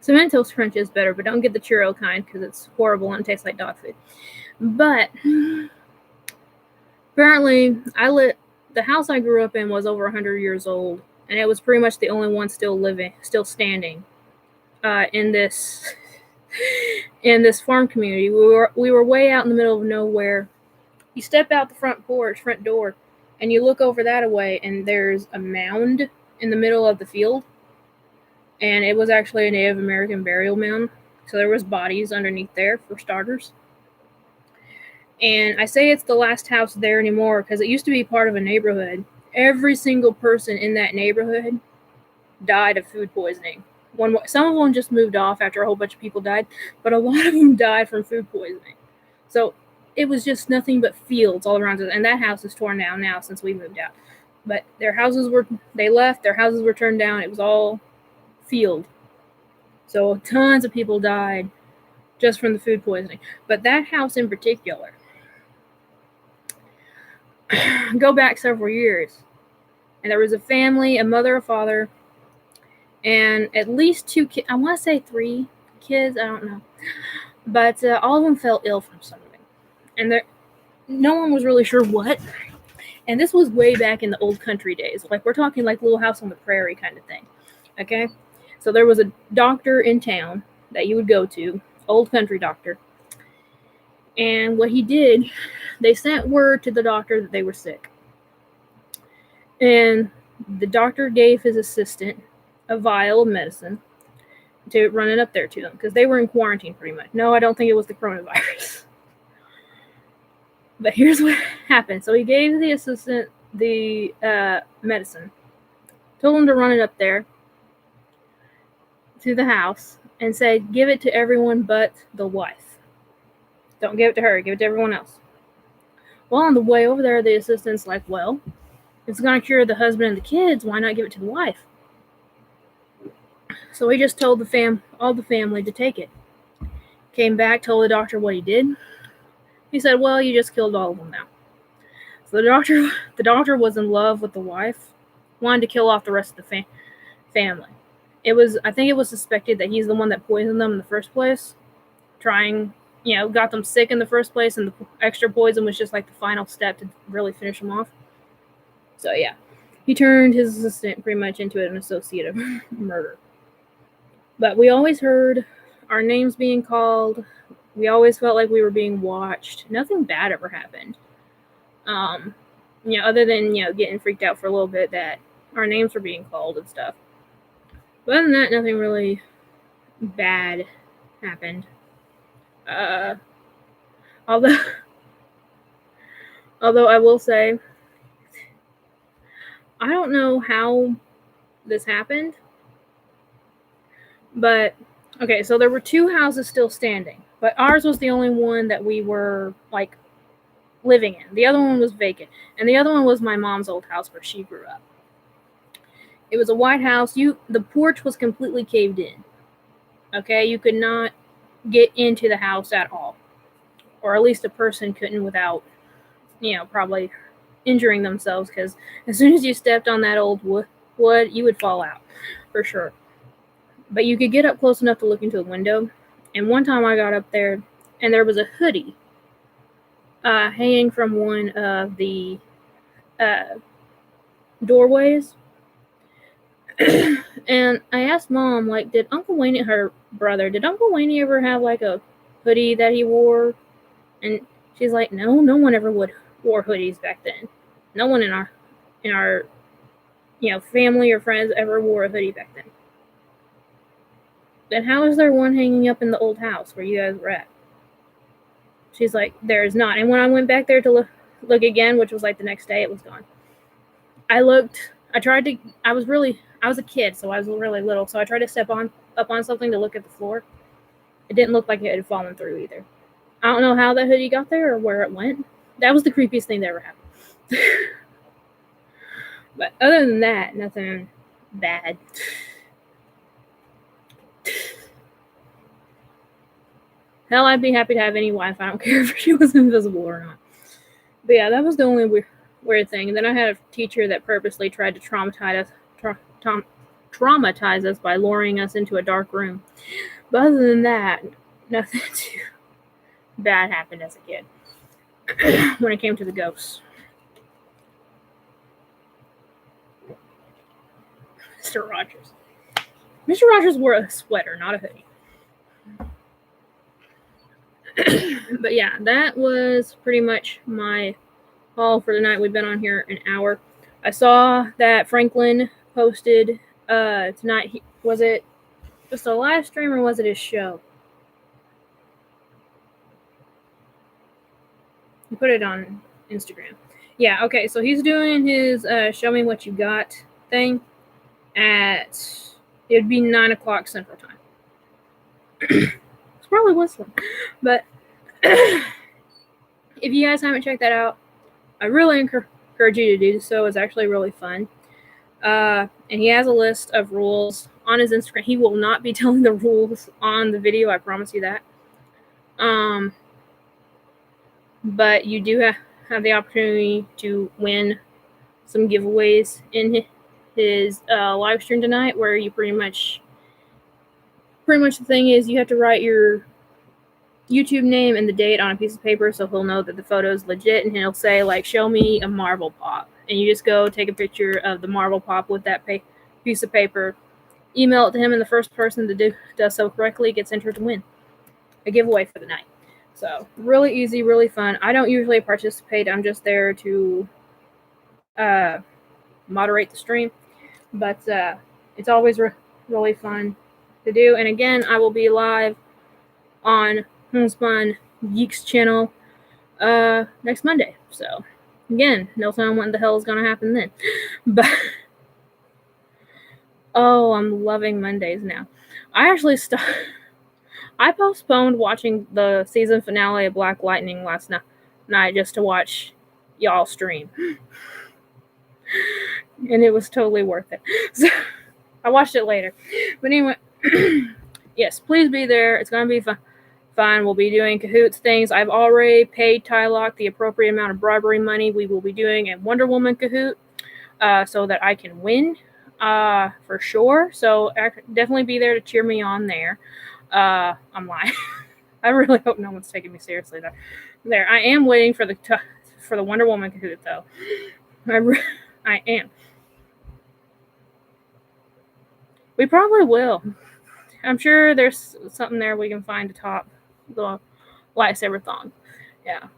Cement Toast Crunch is better, but don't get the churro kind because it's horrible and tastes like dog food. But apparently, the house I grew up in was over 100 years old, and it was pretty much the only one still standing in this farm community. We were way out in the middle of nowhere, You step out the front door, and you look over that way, and there's a mound in the middle of the field, and it was actually a Native American burial mound. So there was bodies underneath there, for starters. And I say it's the last house there anymore because it used to be part of a neighborhood. Every single person in that neighborhood died of food poisoning. Some of them just moved off after a whole bunch of people died, but a lot of them died from food poisoning. So it was just nothing but fields all around it, and that house is torn down now since we moved out. But they left, their houses were turned down, it was all field. So tons of people died just from the food poisoning. But that house in particular, go back several years, and there was a family, a mother, a father, and at least 2 kids. I want to say 3 kids, I don't know. But all of them fell ill from something. And no one was really sure what. And this was way back in the old country days. Like, we're talking like Little House on the Prairie kind of thing. Okay? So there was a doctor in town that you would go to, old country doctor. And what he did, they sent word to the doctor that they were sick. And the doctor gave his assistant a vial of medicine to run it up there to them because they were in quarantine pretty much. No, I don't think it was the coronavirus. But here's what happened. So he gave the assistant the medicine, told him to run it up there to the house, and said, give it to everyone but the wife. Don't give it to her, give it to everyone else. Well, on the way over there, the assistant's like, well, it's going to cure the husband and the kids, why not give it to the wife? So he just told all the family to take it. Came back, told the doctor what he did. He said, well, you just killed all of them now. So the doctor was in love with the wife, wanted to kill off the rest of the family. I think it was suspected that he's the one that poisoned them in the first place, got them sick in the first place, and the extra poison was just like the final step to really finish them off. So yeah, he turned his assistant pretty much into an associate of murder. But we always heard our names being called. We always felt like we were being watched. Nothing bad ever happened. Other than, getting freaked out for a little bit that our names were being called and stuff. But other than that, nothing really bad happened. Although I will say, I don't know how this happened, but okay, so there were 2 houses still standing, but ours was the only one that we were like living in. The other one was vacant, and the other one was my mom's old house where she grew up. It was a white house. The porch was completely caved in. Okay, you could not get into the house at all, or at least a person couldn't without, probably injuring themselves, because as soon as you stepped on that old wood, you would fall out for sure. But you could get up close enough to look into the window. And one time I got up there, and there was a hoodie hanging from one of the doorways. And I asked Mom, like, did Uncle Wayne ever have like a hoodie that he wore? And she's like, no one ever wore hoodies back then. No one in our family or friends ever wore a hoodie back then. Then how is there one hanging up in the old house where you guys were at? She's like, there is not. And when I went back there to look again, which was like the next day, it was gone. I was a kid, so I was really little, so I tried to step up on something to look at the floor. It didn't look like it had fallen through either. I don't know how that hoodie got there or where it went. That was the creepiest thing that ever happened. But other than that, nothing bad. Hell, I'd be happy to have any wife. I don't care if she was invisible or not. But yeah, that was the only weird thing. And then I had a teacher that purposely tried to traumatize us by luring us into a dark room. But other than that, nothing too bad happened as a kid when it came to the ghosts. Mr. Rogers. Mr. Rogers wore a sweater, not a hoodie. But yeah, that was pretty much my haul for the night. We've been on here an hour. I saw that Franklin posted tonight. Was it just a live stream or was it his show? He put it on Instagram. Yeah, okay, so he's doing his show me what you got thing at, it'd be 9 o'clock Central Time. It's probably whistling. But if you guys haven't checked that out, I really encourage you to do so. It's actually really fun. And he has a list of rules on his Instagram. He will not be telling the rules on the video, I promise you that. But you do have the opportunity to win some giveaways in his live stream tonight, where you pretty much the thing is you have to write your YouTube name and the date on a piece of paper so he'll know that the photo is legit, and he'll say, like, show me a marble pop. And you just go take a picture of the marble pop with that piece of paper, email it to him, and the first person that does so correctly gets entered to win a giveaway for the night. So really easy, really fun. I don't usually participate. I'm just there to moderate the stream. But it's always really fun to do. And again, I will be live on Homespun Geeks channel next Monday. So again, no telling what the hell is going to happen then. But oh, I'm loving Mondays now. I actually I postponed watching the season finale of Black Lightning last night just to watch y'all stream. And it was totally worth it. So I watched it later. But anyway, yes, please be there. It's going to be fun. We'll be doing cahoots things. I've already paid Tylock the appropriate amount of bribery money. We will be doing a Wonder Woman cahoot so that I can win for sure. So definitely be there to cheer me on there. I'm lying. I really hope no one's taking me seriously there. I am waiting for the Wonder Woman cahoot though. I am. We probably will. I'm sure there's something there we can find to top the lightsaber thong. Yeah.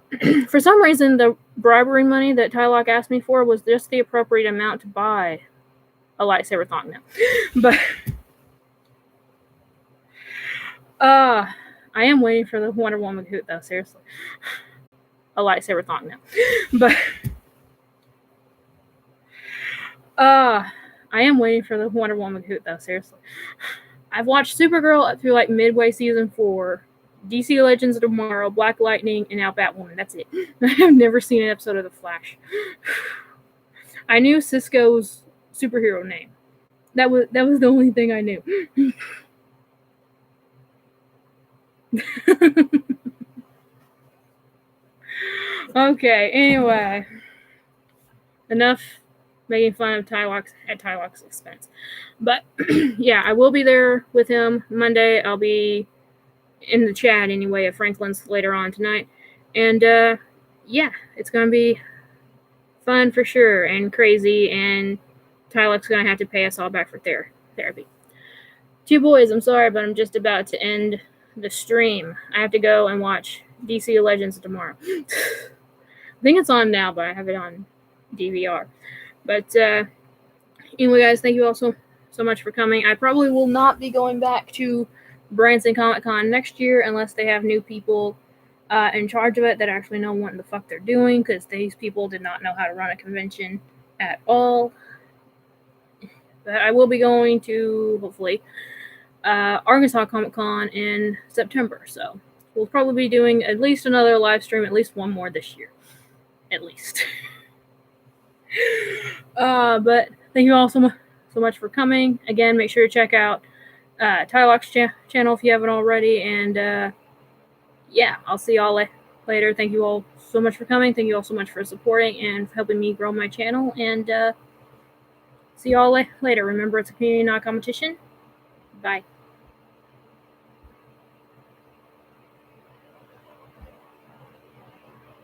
For some reason, the bribery money that Tylock asked me for was just the appropriate amount to buy a lightsaber thong now. But I am waiting for the Wonder Woman cahoot though, seriously. A lightsaber thong now. But I am waiting for the Wonder Woman cahoot though, seriously. I've watched Supergirl up through like midway season 4, DC Legends of Tomorrow, Black Lightning, and now Batwoman. That's it. I have never seen an episode of The Flash. I knew Cisco's superhero name. That was the only thing I knew. Okay, anyway. Enough making fun of Tylock's expense. But yeah, I will be there with him Monday. I'll be in the chat anyway at Franklin's later on tonight. And yeah, it's going to be fun for sure and crazy. And Tylock's going to have to pay us all back for therapy. Two boys, I'm sorry, but I'm just about to end the stream. I have to go and watch DC Legends tomorrow. I think it's on now, but I have it on DVR. But anyway, guys, thank you all so much for coming. I probably will not be going back to Branson Comic-Con next year unless they have new people in charge of it that actually know what the fuck they're doing, because these people did not know how to run a convention at all. But I will be going to, hopefully, Arkansas Comic-Con in September. So we'll probably be doing at least another live stream, at least one more this year. At least. But thank you all so much for coming. Again, make sure to check out Tylock's channel if you haven't already. And yeah, I'll see y'all later. Thank you all so much for coming. Thank you all so much for supporting and helping me grow my channel. And see y'all later. Remember, it's a community, not a competition. Bye.